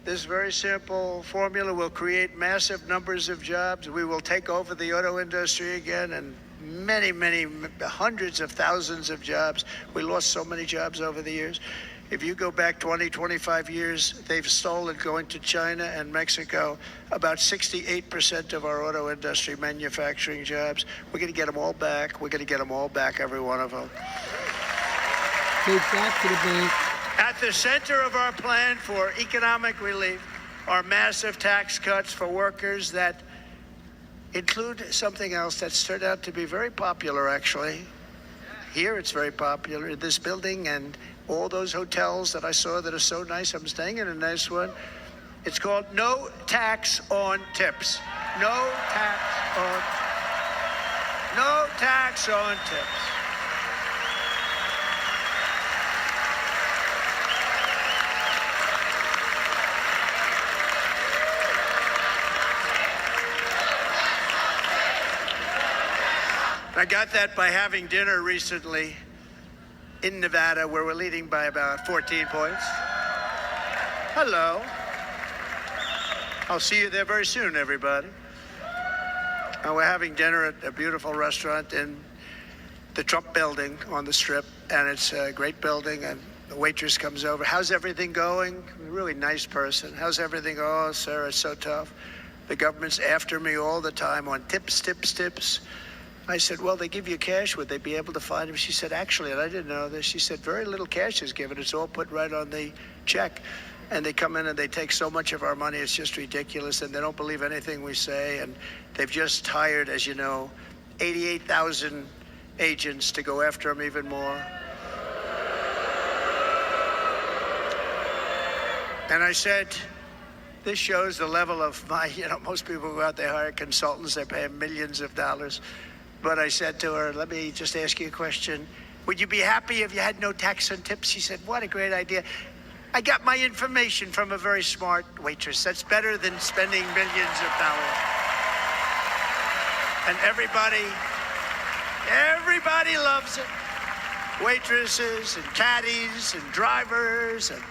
This very simple formula will create massive numbers of jobs. We will take over the auto industry again, and many, many hundreds of thousands of jobs. We lost so many jobs over the years. If you go back 20, 25 years, they've stolen, going to China and Mexico, about 68% of our auto industry manufacturing jobs. We're going to get them all back. We're going to get them all back, every one of them. Take that to the bank. At the center of our plan for economic relief are massive tax cuts for workers that include something else that's turned out to be very popular, actually. Here it's very popular, in this building and all those hotels that I saw that are so nice. I'm staying in a nice one. It's called no tax on tips. No tax on tips. I got that by having dinner recently in Nevada, where we're leading by about 14 points. Hello. I'll see you there very soon, everybody. We're having dinner at a beautiful restaurant in the Trump building on the Strip, and it's a great building, and the waitress comes over. How's everything going? A really nice person. How's everything? Oh, sir, it's so tough. The government's after me all the time on tips, tips, tips. I said, well, they give you cash. Would they be able to find him? She said, actually, and I didn't know this, she said, very little cash is given. It's all put right on the check. And they come in and they take so much of our money, it's just ridiculous, and they don't believe anything we say. And they've just hired, as you know, 88,000 agents to go after him even more. And I said, this shows the level of my, most people go out, they hire consultants, they pay them millions of dollars. But I said to her, let me just ask you a question. Would you be happy if you had no tax on tips? She said, what a great idea. I got my information from a very smart waitress. That's better than spending millions of dollars. And everybody loves it. Waitresses and caddies and drivers and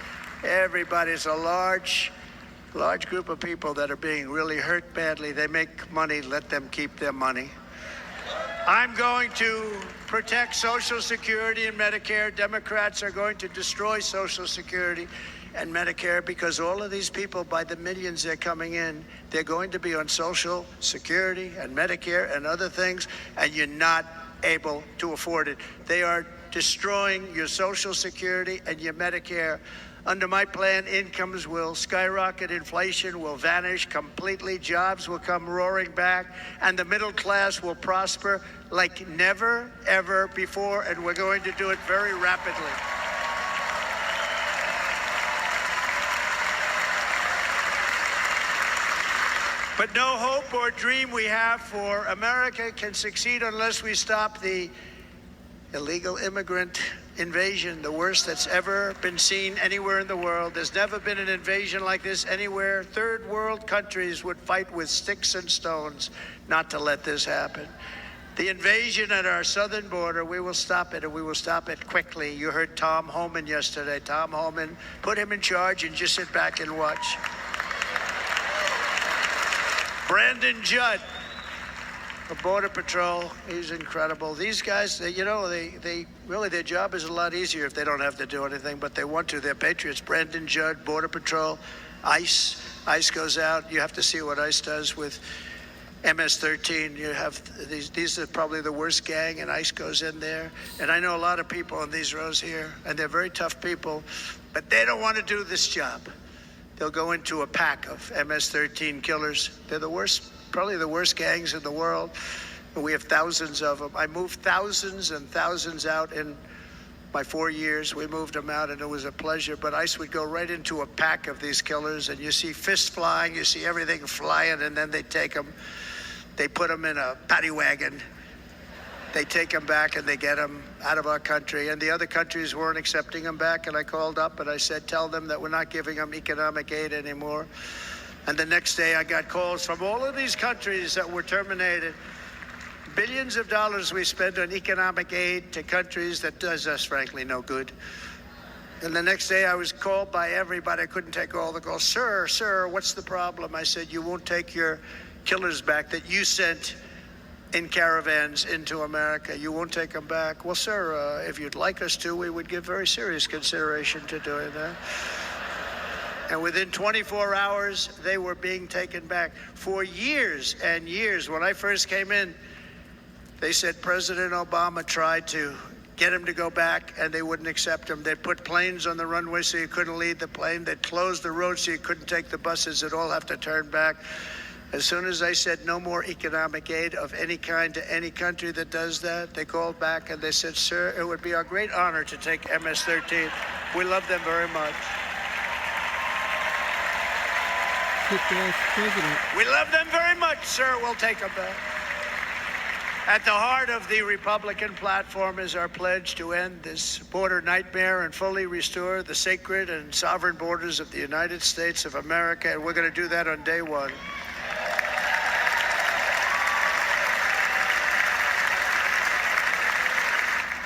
everybody. It's a large group of people that are being really hurt badly. They make money, let them keep their money. I'm going to protect Social Security and Medicare. Democrats are going to destroy Social Security and Medicare because all of these people, by the millions they're coming in, they're going to be on Social Security and Medicare and other things, and you're not able to afford it. They are destroying your Social Security and your Medicare. Under my plan, incomes will skyrocket, inflation will vanish completely, jobs will come roaring back, and the middle class will prosper like never, ever before, and we're going to do it very rapidly. But no hope or dream we have for America can succeed unless we stop the illegal immigrant invasion, the worst that's ever been seen anywhere in the world. There's never been an invasion like this anywhere. Third world countries would fight with sticks and stones not to let this happen. The invasion at our southern border, we will stop it, and we will stop it quickly. You heard Tom Homan yesterday. Tom Homan, put him in charge and just sit back and watch. Brandon Judd, the Border Patrol, he's incredible. These guys, they really, their job is a lot easier if they don't have to do anything, but they want to. They're patriots. Brandon Judd, Border Patrol, ICE. ICE goes out. You have to see what ICE does with MS-13. You have these are probably the worst gang, and ICE goes in there. And I know a lot of people on these rows here, and they're very tough people, but they don't want to do this job. They'll go into a pack of MS-13 killers. They're the worst, probably the worst gangs in the world. And we have thousands of them. I moved thousands and thousands out in my 4 years. We moved them out, and it was a pleasure. But ICE would go right into a pack of these killers, and you see fists flying, you see everything flying, and then they take them. They put them in a paddy wagon. They take them back, and they get them out of our country. And the other countries weren't accepting them back, and I called up, and I said, tell them that we're not giving them economic aid anymore. And the next day, I got calls from all of these countries that were terminated. Billions of dollars we spend on economic aid to countries that does us, frankly, no good. And the next day, I was called by everybody. I couldn't take all the calls. Sir, what's the problem? I said, you won't take your killers back that you sent in caravans into America. You won't take them back. Well, sir, if you'd like us to, we would give very serious consideration to doing that. And within 24 hours, they were being taken back. For years and years, when I first came in, they said President Obama tried to get him to go back, and they wouldn't accept him. They'd put planes on the runway so you couldn't lead the plane. They'd close the road so you couldn't take the buses. They'd all have to turn back. As soon as I said no more economic aid of any kind to any country that does that, they called back and they said, sir, it would be our great honor to take MS-13. We love them very much. We love them very much, sir. We'll take them back. At the heart of the Republican platform is our pledge to end this border nightmare and fully restore the sacred and sovereign borders of the United States of America, and we're going to do that on day one.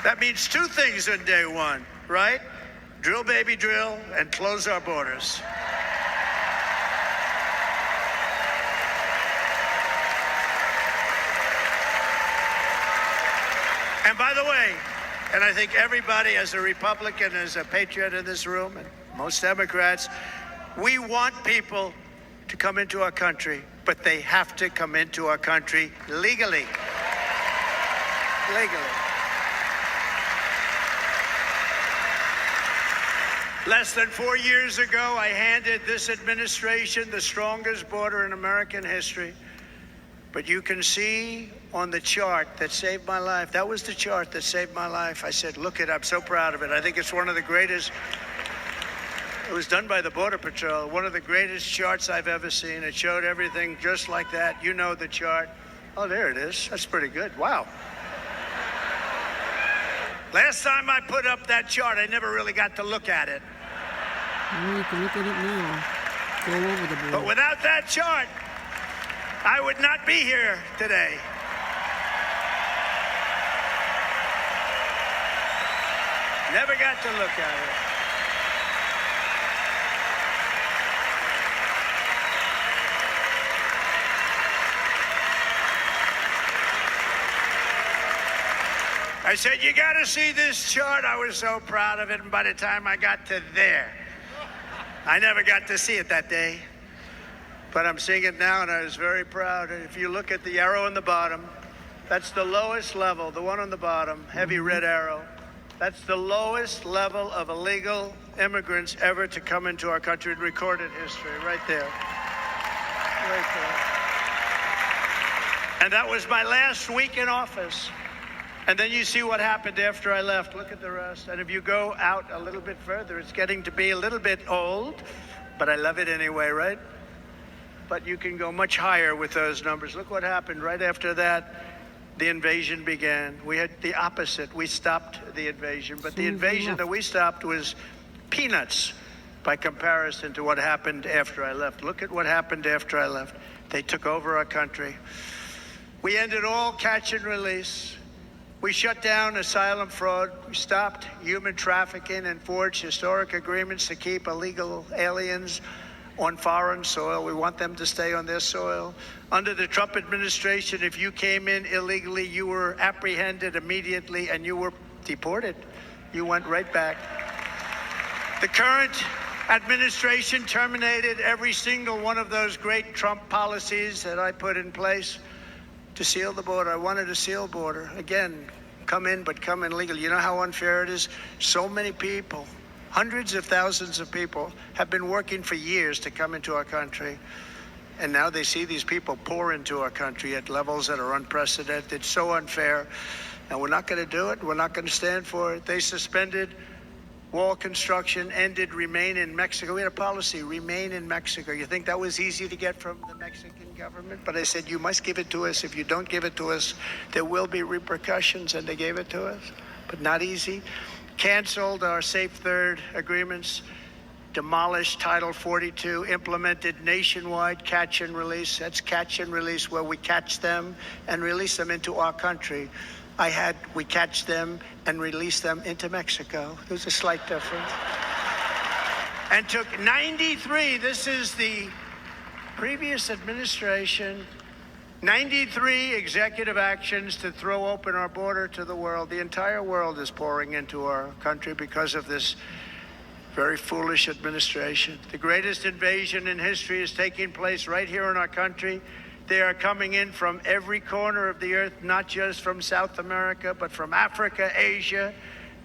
That means two things on day one, right? Drill, baby, drill, and close our borders. And by the way, and I think everybody, as a Republican, as a patriot in this room, and most Democrats, we want people to come into our country, but they have to come into our country legally. Legally. Less than 4 years ago, I handed this administration the strongest border in American history. But you can see on the chart that saved my life, that was the chart that saved my life. I said, look it up, so proud of it. I think it's one of the greatest, it was done by the Border Patrol, one of the greatest charts I've ever seen. It showed everything just like that. You know the chart. Oh, there it is. That's pretty good. Wow. Last time I put up that chart, I never really got to look at it. Well, you can look at it now. Go over the board. But without that chart, I would not be here today. Never got to look at it. I said, you got to see this chart. I was so proud of it. And by the time I got to there, I never got to see it that day. But I'm seeing it now, and I was very proud. And if you look at the arrow on the bottom, that's the lowest level, the one on the bottom, heavy red arrow. That's the lowest level of illegal immigrants ever to come into our country in recorded history, right there. Right there. And that was my last week in office. And then you see what happened after I left. Look at the rest. And if you go out a little bit further, it's getting to be a little bit old, but I love it anyway, right? But you can go much higher with those numbers. Look what happened right after that. The invasion began. We had the opposite. We stopped the invasion, but the invasion that we stopped was peanuts by comparison to what happened after I left. Look at what happened after I left. They took over our country. We ended all catch and release. We shut down asylum fraud. We stopped human trafficking and forged historic agreements to keep illegal aliens on foreign soil. We want them to stay on their soil. Under the Trump administration, if you came in illegally, you were apprehended immediately and you were deported. You went right back. The current administration terminated every single one of those great Trump policies that I put in place to seal the border. I wanted a sealed border. Again, come in, but come in legally. You know how unfair it is? So many people, hundreds of thousands of people, have been working for years to come into our country. And now they see these people pour into our country at levels that are unprecedented. It's so unfair. And we're not going to do it. We're not going to stand for it. They suspended wall construction, ended remain in Mexico. We had a policy, remain in Mexico. You think that was easy to get from the Mexican government? But I said, you must give it to us. If you don't give it to us, there will be repercussions. And they gave it to us, but not easy. Canceled our Safe Third agreements, demolished Title 42, implemented nationwide catch and release. That's catch and release, where we catch them and release them into our country. We catch them and release them into Mexico. There's a slight difference. And took 93, this is the previous administration, 93 executive actions to throw open our border to the world. The entire world is pouring into our country because of this very foolish administration. The greatest invasion in history is taking place right here in our country. They are coming in from every corner of the earth, not just from South America, but from Africa, Asia,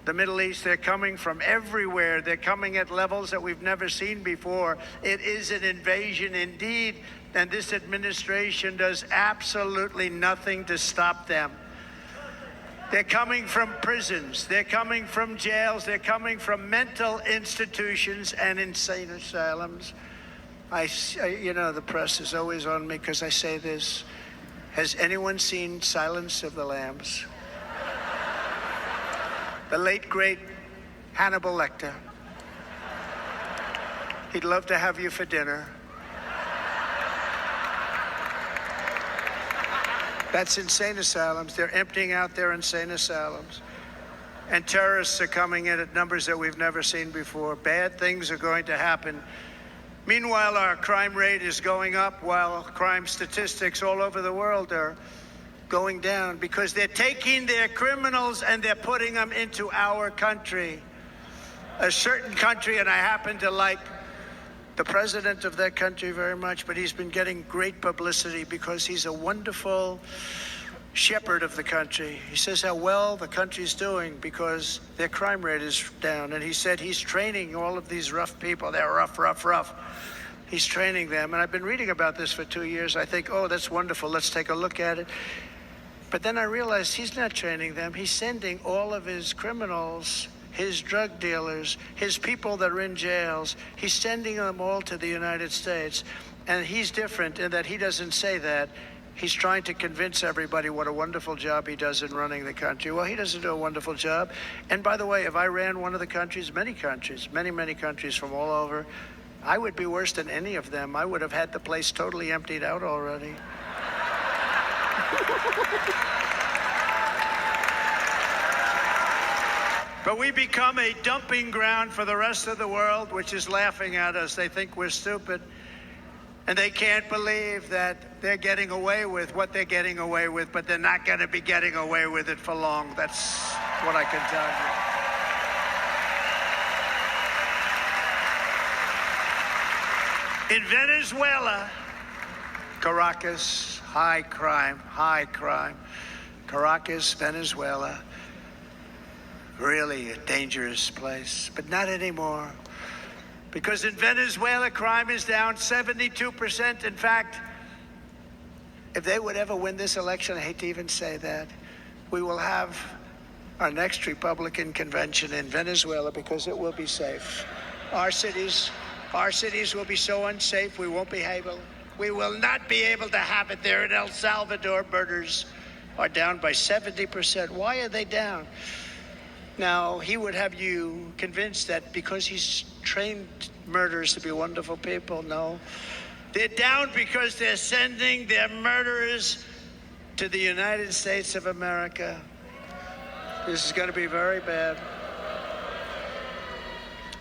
the Middle East. They're coming from everywhere. They're coming at levels that we've never seen before. It is an invasion indeed, and this administration does absolutely nothing to stop them. They're coming from prisons. They're coming from jails. They're coming from mental institutions and insane asylums. You know, the press is always on me because I say this. Has anyone seen Silence of the Lambs? The late, great Hannibal Lecter. He'd love to have you for dinner. That's insane asylums. They're emptying out their insane asylums. And terrorists are coming in at numbers that we've never seen before. Bad things are going to happen. Meanwhile, our crime rate is going up, while crime statistics all over the world are going down because they're taking their criminals and they're putting them into our country. A certain country, and I happen to like the president of that country very much, but he's been getting great publicity because he's a wonderful shepherd of the country. He says how well the country's doing because their crime rate is down. And he said he's training all of these rough people. They're rough. He's training them. And I've been reading about this for 2 years. I think, oh, that's wonderful. Let's take a look at it. But then I realized he's not training them. He's sending all of his criminals, his drug dealers, his people that are in jails, he's sending them all to the United States. And he's different in that he doesn't say that. He's trying to convince everybody what a wonderful job he does in running the country. Well, he doesn't do a wonderful job. And by the way, if I ran one of the countries, many countries from all over, I would be worse than any of them. I would have had the place totally emptied out already. But we become a dumping ground for the rest of the world, which is laughing at us. They think we're stupid. And they can't believe that they're getting away with what they're getting away with, but they're not going to be getting away with it for long. That's what I can tell you. In Venezuela, Caracas, high crime. Caracas, Venezuela, really a dangerous place, but not anymore. Because in Venezuela, crime is down 72%. In fact, if they would ever win this election, I hate to even say that, we will have our next Republican convention in Venezuela because it will be safe. Our cities will be so unsafe, we will not be able to have it there. In El Salvador, murders are down by 70%. Why are they down? Now, he would have you convinced that because he's trained murderers to be wonderful people. No. They're down because they're sending their murderers to the United States of America. This is going to be very bad.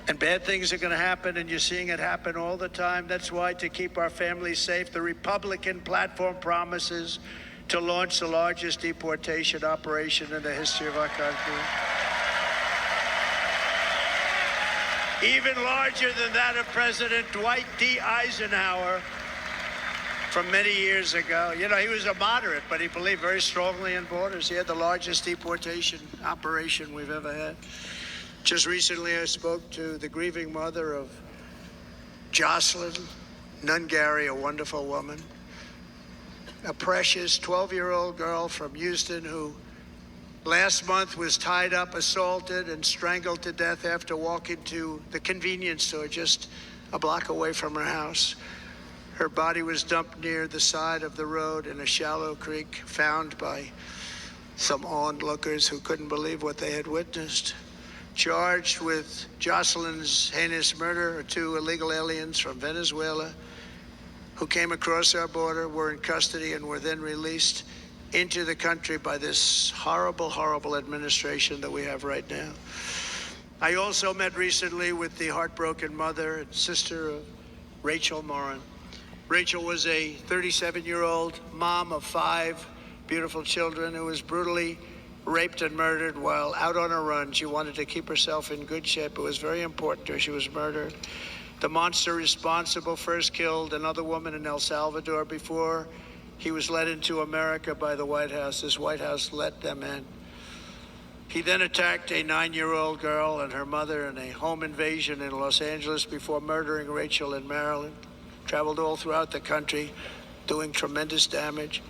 And bad things are going to happen, and you're seeing it happen all the time. That's why, to keep our families safe, the Republican platform promises to launch the largest deportation operation in the history of our country. Even larger than that of President Dwight D. Eisenhower from many years ago. You know, he was a moderate, but he believed very strongly in borders. He had the largest deportation operation we've ever had. Just recently, I spoke to the grieving mother of Jocelyn Nungary, a wonderful woman, a precious 12-year-old girl from Houston who last month was tied up, assaulted, and strangled to death after walking to the convenience store just a block away from her house. Her body was dumped near the side of the road in a shallow creek, found by some onlookers who couldn't believe what they had witnessed. Charged with Jocelyn's heinous murder are 2 illegal aliens from Venezuela who came across our border, were in custody, and were then released into the country by this horrible administration that we have right now. I also met recently with the heartbroken mother and sister of Rachel Morin. Rachel was a 37-year-old mom of 5 beautiful children who was brutally raped and murdered while out on a run. She wanted to keep herself in good shape. It was very important to her. She was murdered. The monster responsible first killed another woman in El Salvador before he was led into America by the White House. This White House let them in. He then attacked a 9-year-old girl and her mother in a home invasion in Los Angeles before murdering Rachel in Maryland. Traveled all throughout the country, doing tremendous damage.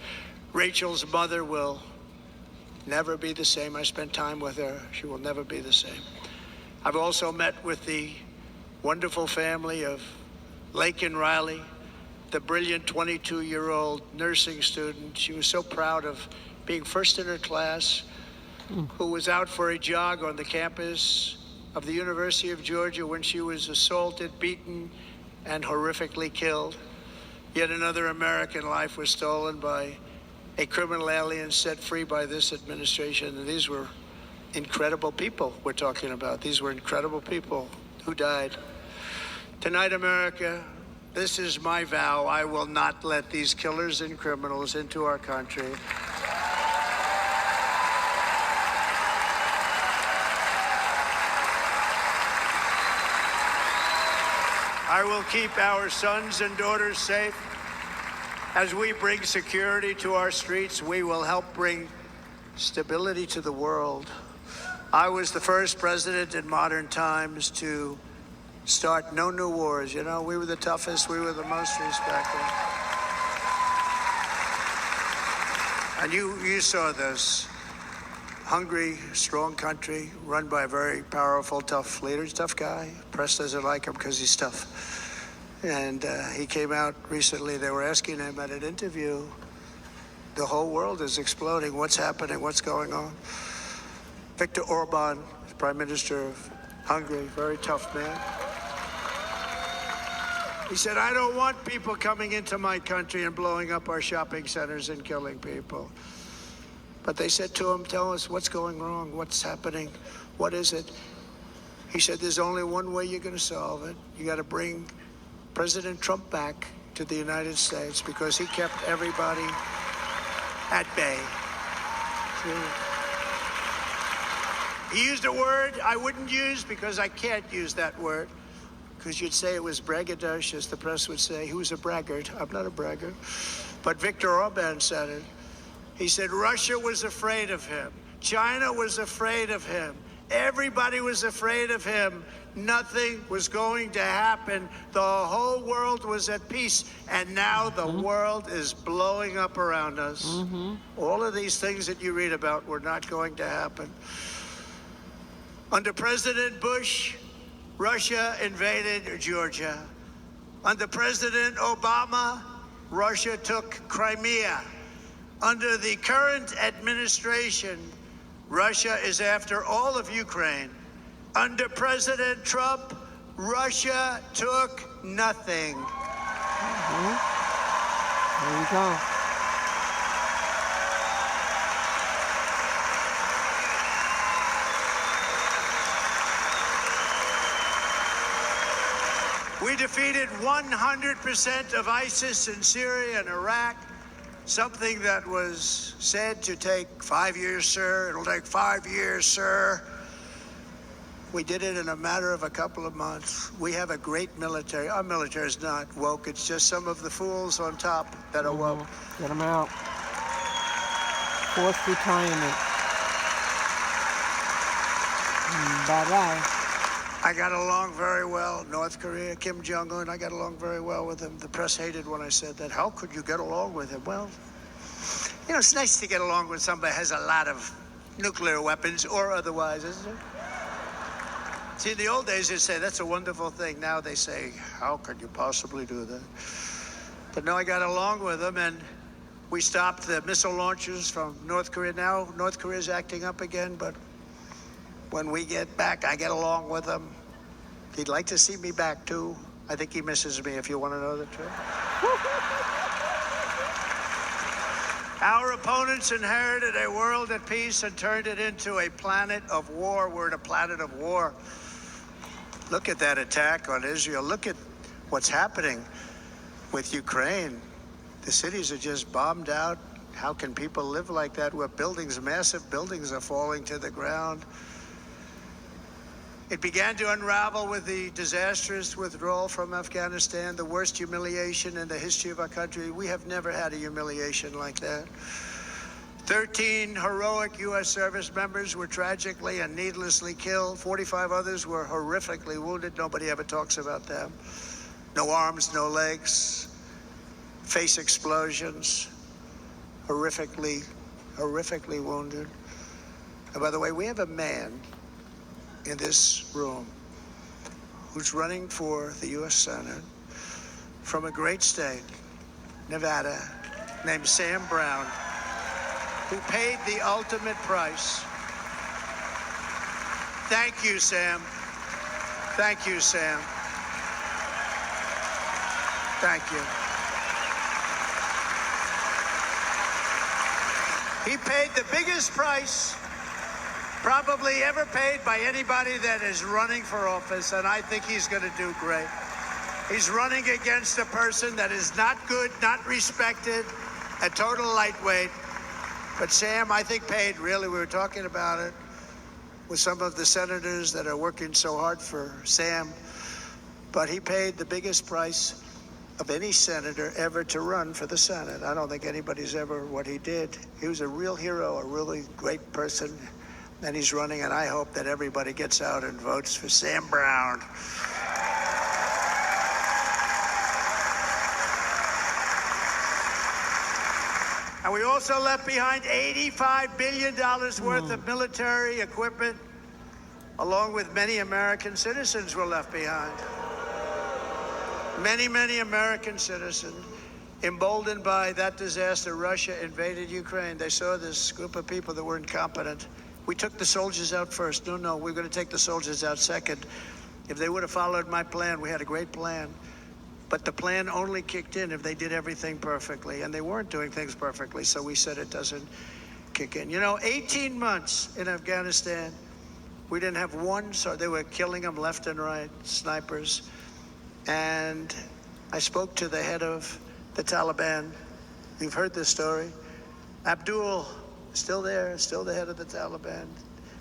Rachel's mother will never be the same. I spent time with her. She will never be the same. I've also met with the wonderful family of Laken Riley, the brilliant 22-year-old nursing student. She was so proud of being first in her class, who was out for a jog on the campus of the University of Georgia when she was assaulted, beaten, and horrifically killed. Yet another American life was stolen by a criminal alien set free by this administration. And these were incredible people we're talking about. These were incredible people who died. Tonight, America, this is my vow. I will not let these killers and criminals into our country. I will keep our sons and daughters safe. As we bring security to our streets, we will help bring stability to the world. I was the first president in modern times to start no new wars. You know, we were the toughest, we were the most respected. And you saw this. Hungry, strong country, run by a very powerful, tough leader. He's a tough guy. Press doesn't like him because he's tough. And he came out recently. They were asking him at an interview, the whole world is exploding. What's happening? What's going on? Viktor Orban, Prime Minister of Hungary, very tough man. He said, I don't want people coming into my country and blowing up our shopping centers and killing people. But they said to him, tell us what's going wrong, what's happening, what is it? He said, there's only one way you're going to solve it. You got to bring President Trump back to the United States because he kept everybody at bay. He used a word I wouldn't use because I can't use that word, because you'd say it was braggadocious. The press would say, who's a braggart? I'm not a braggart. But Viktor Orban said it. He said Russia was afraid of him. China was afraid of him. Everybody was afraid of him. Nothing was going to happen. The whole world was at peace. And now the world is blowing up around us. All of these things that you read about were not going to happen. Under President Bush, Russia invaded Georgia. Under President Obama, Russia took Crimea. Under the current administration, Russia is after all of Ukraine. Under President Trump, Russia took nothing. There you go. We defeated 100% of ISIS in Syria and Iraq. Something that was said to take 5 years, sir. It'll take 5 years, sir. We did it in a matter of a couple of months. We have a great military. Our military is not woke. It's just some of the fools on top that are woke. Get them out. Forced retirement. Bye-bye. I got along very well. North Korea, Kim Jong-un, I got along very well with him. The press hated when I said that. How could you get along with him? Well, you know, it's nice to get along with somebody who has a lot of nuclear weapons or otherwise, isn't it? See, in the old days, they'd say, that's a wonderful thing. Now they say, how could you possibly do that? But no, I got along with him, and we stopped the missile launches from North Korea. Now North Korea is acting up again, but when we get back, I get along with him. He'd like to see me back, too. I think he misses me, if you want to know the truth. Our opponents inherited a world at peace and turned it into a planet of war. We're in a planet of war. Look at that attack on Israel. Look at what's happening with Ukraine. The cities are just bombed out. How can people live like that where buildings, massive buildings, are falling to the ground? It began to unravel with the disastrous withdrawal from Afghanistan, the worst humiliation in the history of our country. We have never had a humiliation like that. 13 heroic U.S. service members were tragically and needlessly killed. 45 others were horrifically wounded. Nobody ever talks about them. No arms, no legs, face explosions, horrifically wounded. And by the way, we have a man in this room who's running for the U.S. Senate from a great state, Nevada, named Sam Brown, who paid the ultimate price. Thank you, Sam. Thank you, Sam. Thank you. He paid the biggest price probably ever paid by anybody that is running for office, and I think he's going to do great. He's running against a person that is not good, not respected, a total lightweight. But Sam, I think, paid, really, we were talking about it with some of the senators that are working so hard for Sam. but he paid the biggest price of any senator ever to run for the Senate. I don't think anybody's ever what he did. He was a real hero, a really great person, and he's running, and I hope that everybody gets out and votes for Sam Brown. And we also left behind $85 billion worth of military equipment, along with many American citizens were left behind. Many, many American citizens, emboldened by that disaster, Russia invaded Ukraine. They saw this group of people that were incompetent. We took the soldiers out first. No, we're going to take the soldiers out second. If they would have followed my plan, we had a great plan. But the plan only kicked in if they did everything perfectly, and they weren't doing things perfectly, so we said it doesn't kick in. 18 months in Afghanistan, we didn't have one, so they were killing them left and right, snipers. And I spoke to the head of the Taliban. You've heard this story. Abdul, still there, still the head of the Taliban.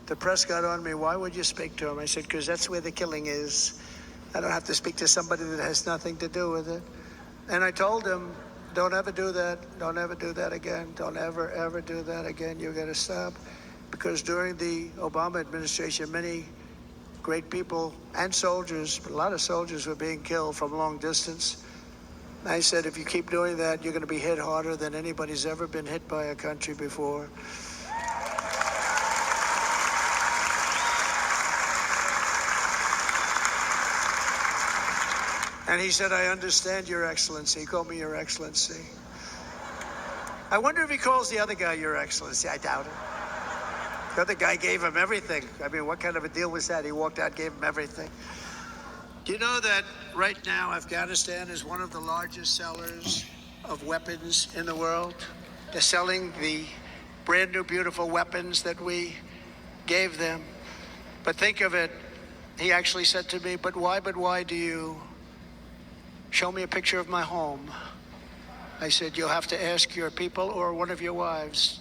The press got on me, why would you speak to him? I said, because that's where the killing is. I don't have to speak to somebody that has nothing to do with it. And I told him, don't ever do that. Don't ever do that again. Don't ever, ever do that again. You got to stop. Because during the Obama administration, many great people and soldiers, a lot of soldiers were being killed from long distance. I said, if you keep doing that, you're going to be hit harder than anybody's ever been hit by a country before. And he said, I understand, Your Excellency. He called me Your Excellency. I wonder if he calls the other guy Your Excellency. I doubt it. The other guy gave him everything. I mean, what kind of a deal was that? He walked out, gave him everything. Do you know that right now Afghanistan is one of the largest sellers of weapons in the world? They're selling the brand new, beautiful weapons that we gave them. But think of it. He actually said to me, but why do you show me a picture of my home? I said, you'll have to ask your people or one of your wives.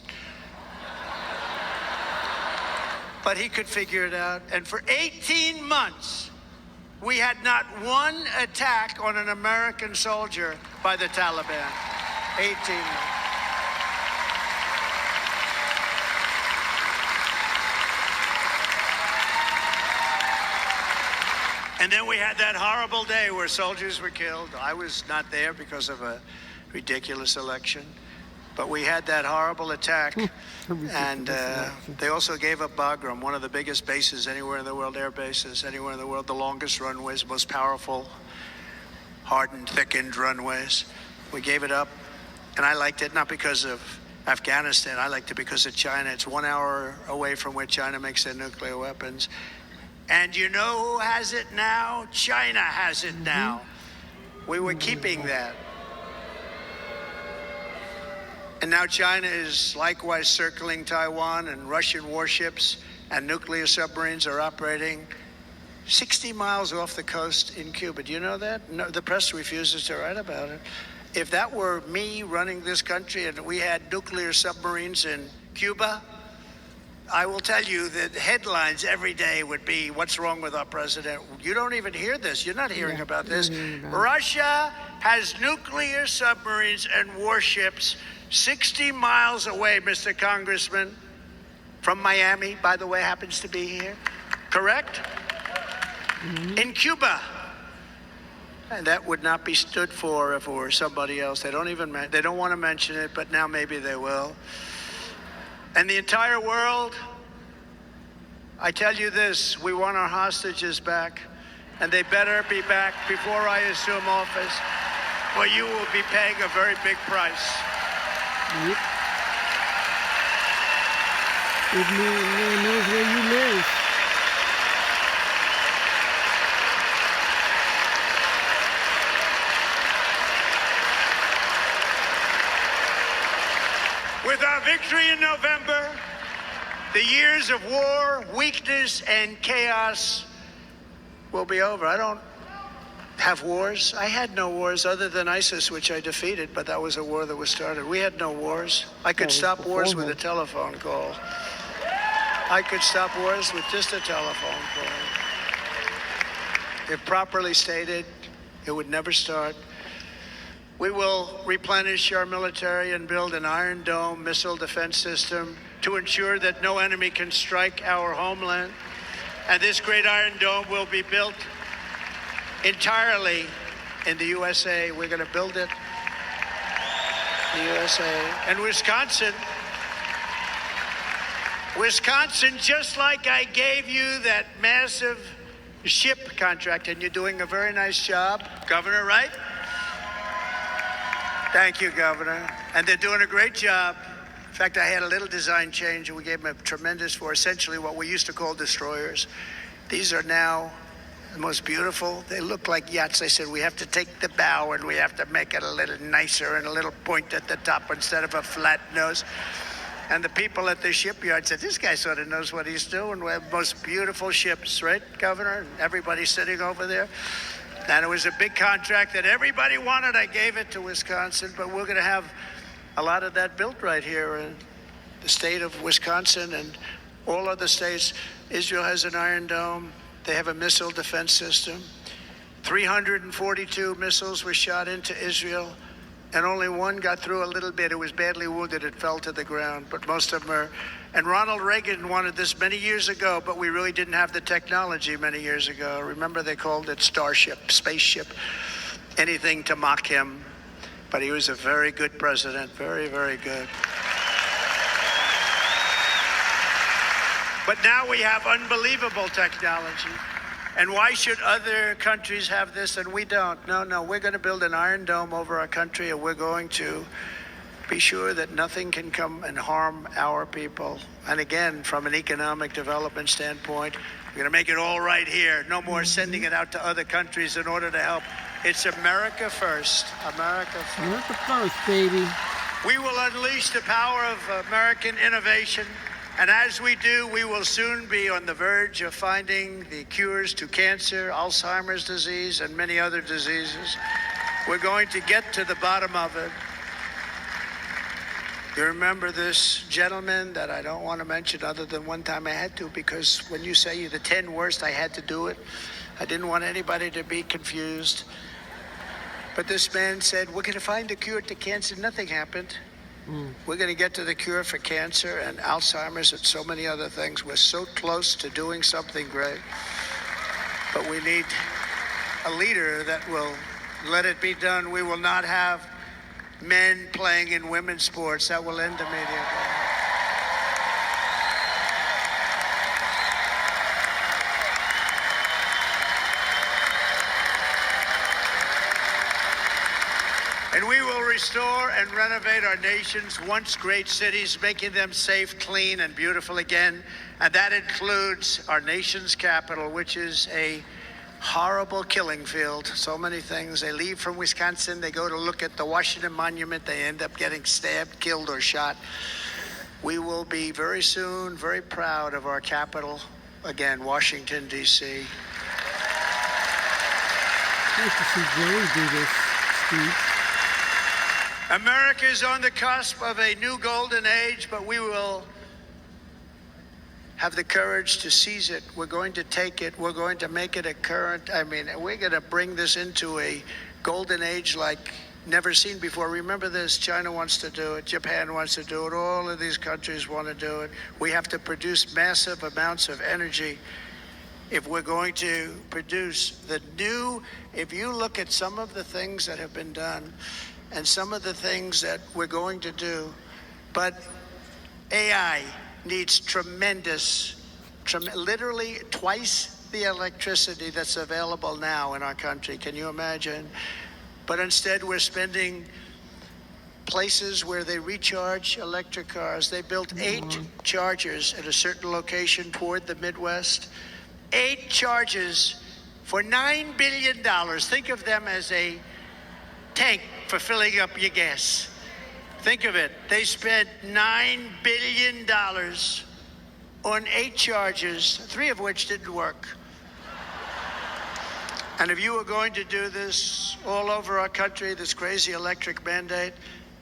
But he could figure it out. And for 18 months, we had not one attack on an American soldier by the Taliban. 18 months. And then we had that horrible day where soldiers were killed. I was not there because of a ridiculous election. But we had that horrible attack. And they also gave up Bagram, one of the biggest bases anywhere in the world, air bases anywhere in the world, the longest runways, most powerful, hardened, thickened runways. We gave it up. And I liked it not because of Afghanistan. I liked it because of China. It's 1 hour away from where China makes their nuclear weapons. And you know who has it now? China has it now. We were keeping that. And now China is likewise circling Taiwan, and Russian warships and nuclear submarines are operating 60 miles off the coast in Cuba. Do you know that? No, the press refuses to write about it. If that were me running this country and we had nuclear submarines in Cuba, I will tell you that headlines every day would be, what's wrong with our president? You don't even hear this. You're not hearing about this. Russia has nuclear submarines and warships 60 miles away, Mr. Congressman, from Miami, by the way, happens to be here. Correct? In Cuba. And that would not be stood for if it were somebody else. They don't want to mention it, but now maybe they will. And the entire world, I tell you this, we want our hostages back, and they better be back before I assume office, or you will be paying a very big price. Yep. It knows where you live. With our victory in November, the years of war, weakness, and chaos will be over. I don't have wars. I had no wars other than ISIS, which I defeated, but that was a war that was started. We had no wars. I could stop wars with a telephone call. I could stop wars with just a telephone call. If properly stated, it would never start. We will replenish our military and build an Iron Dome missile defense system to ensure that no enemy can strike our homeland. And this great Iron Dome will be built entirely in the USA. We're going to build it in the USA. And Wisconsin, just like I gave you that massive ship contract, and you're doing a very nice job, Governor, right? Thank you, Governor. And they're doing a great job. In fact, I had a little design change, and we gave them a tremendous for essentially what we used to call destroyers. These are now the most beautiful. They look like yachts. I said, we have to take the bow and we have to make it a little nicer and a little point at the top instead of a flat nose. And the people at the shipyard said, this guy sort of knows what he's doing. We have the most beautiful ships, right, Governor? And everybody sitting over there. And it was a big contract that everybody wanted. I gave it to Wisconsin, but we're going to have a lot of that built right here in the state of Wisconsin and all other states. Israel has an Iron Dome. They have a missile defense system. 342 missiles were shot into Israel, and only one got through a little bit. It was badly wounded. It fell to the ground, but most of them are. And Ronald Reagan wanted this many years ago, but we really didn't have the technology many years ago. Remember, they called it Starship, spaceship, anything to mock him. But he was a very good president, very, very good. But now we have unbelievable technology. And why should other countries have this and we don't? No, we're going to build an Iron Dome over our country, and we're going to be sure that nothing can come and harm our people. And again, from an economic development standpoint, we're going to make it all right here. No more sending it out to other countries in order to help. It's America first. America first. America first, baby. We will unleash the power of American innovation. And as we do, we will soon be on the verge of finding the cures to cancer, Alzheimer's disease, and many other diseases. We're going to get to the bottom of it. You remember this gentleman that I don't want to mention other than one time I had to, because when you say you're the 10 worst, I had to do it. I didn't want anybody to be confused. But this man said, we're going to find a cure to cancer. Nothing happened. We're going to get to the cure for cancer and Alzheimer's and so many other things. We're so close to doing something great. But we need a leader that will let it be done. We will not have men playing in women's sports. That will end immediately. And we will restore and renovate our nation's once great cities, making them safe, clean, and beautiful again. And that includes our nation's capital, which is a horrible killing field. So many things. They leave from Wisconsin, they go to look at the Washington Monument, they end up getting stabbed, killed, or shot. We will be very soon very proud of our capital, again, Washington, D.C. Nice to see Jerry do this, Steve. America is on the cusp of a new golden age, but we will have the courage to seize it. We're going to take it. We're going to make it a current. We're going to bring this into a golden age like never seen before. Remember this, China wants to do it. Japan wants to do it. All of these countries want to do it. We have to produce massive amounts of energy if we're going to produce the new. If you look at some of the things that have been done and some of the things that we're going to do, but AI needs literally twice the electricity that's available now in our country. Can you imagine? But instead, we're spending places where they recharge electric cars. They built 8 chargers at a certain location toward the Midwest. 8 chargers for $9 billion. Think of them as a tank for filling up your gas. Think of it. They spent $9 billion on 8 chargers, 3 of which didn't work. And if you were going to do this all over our country, this crazy electric mandate,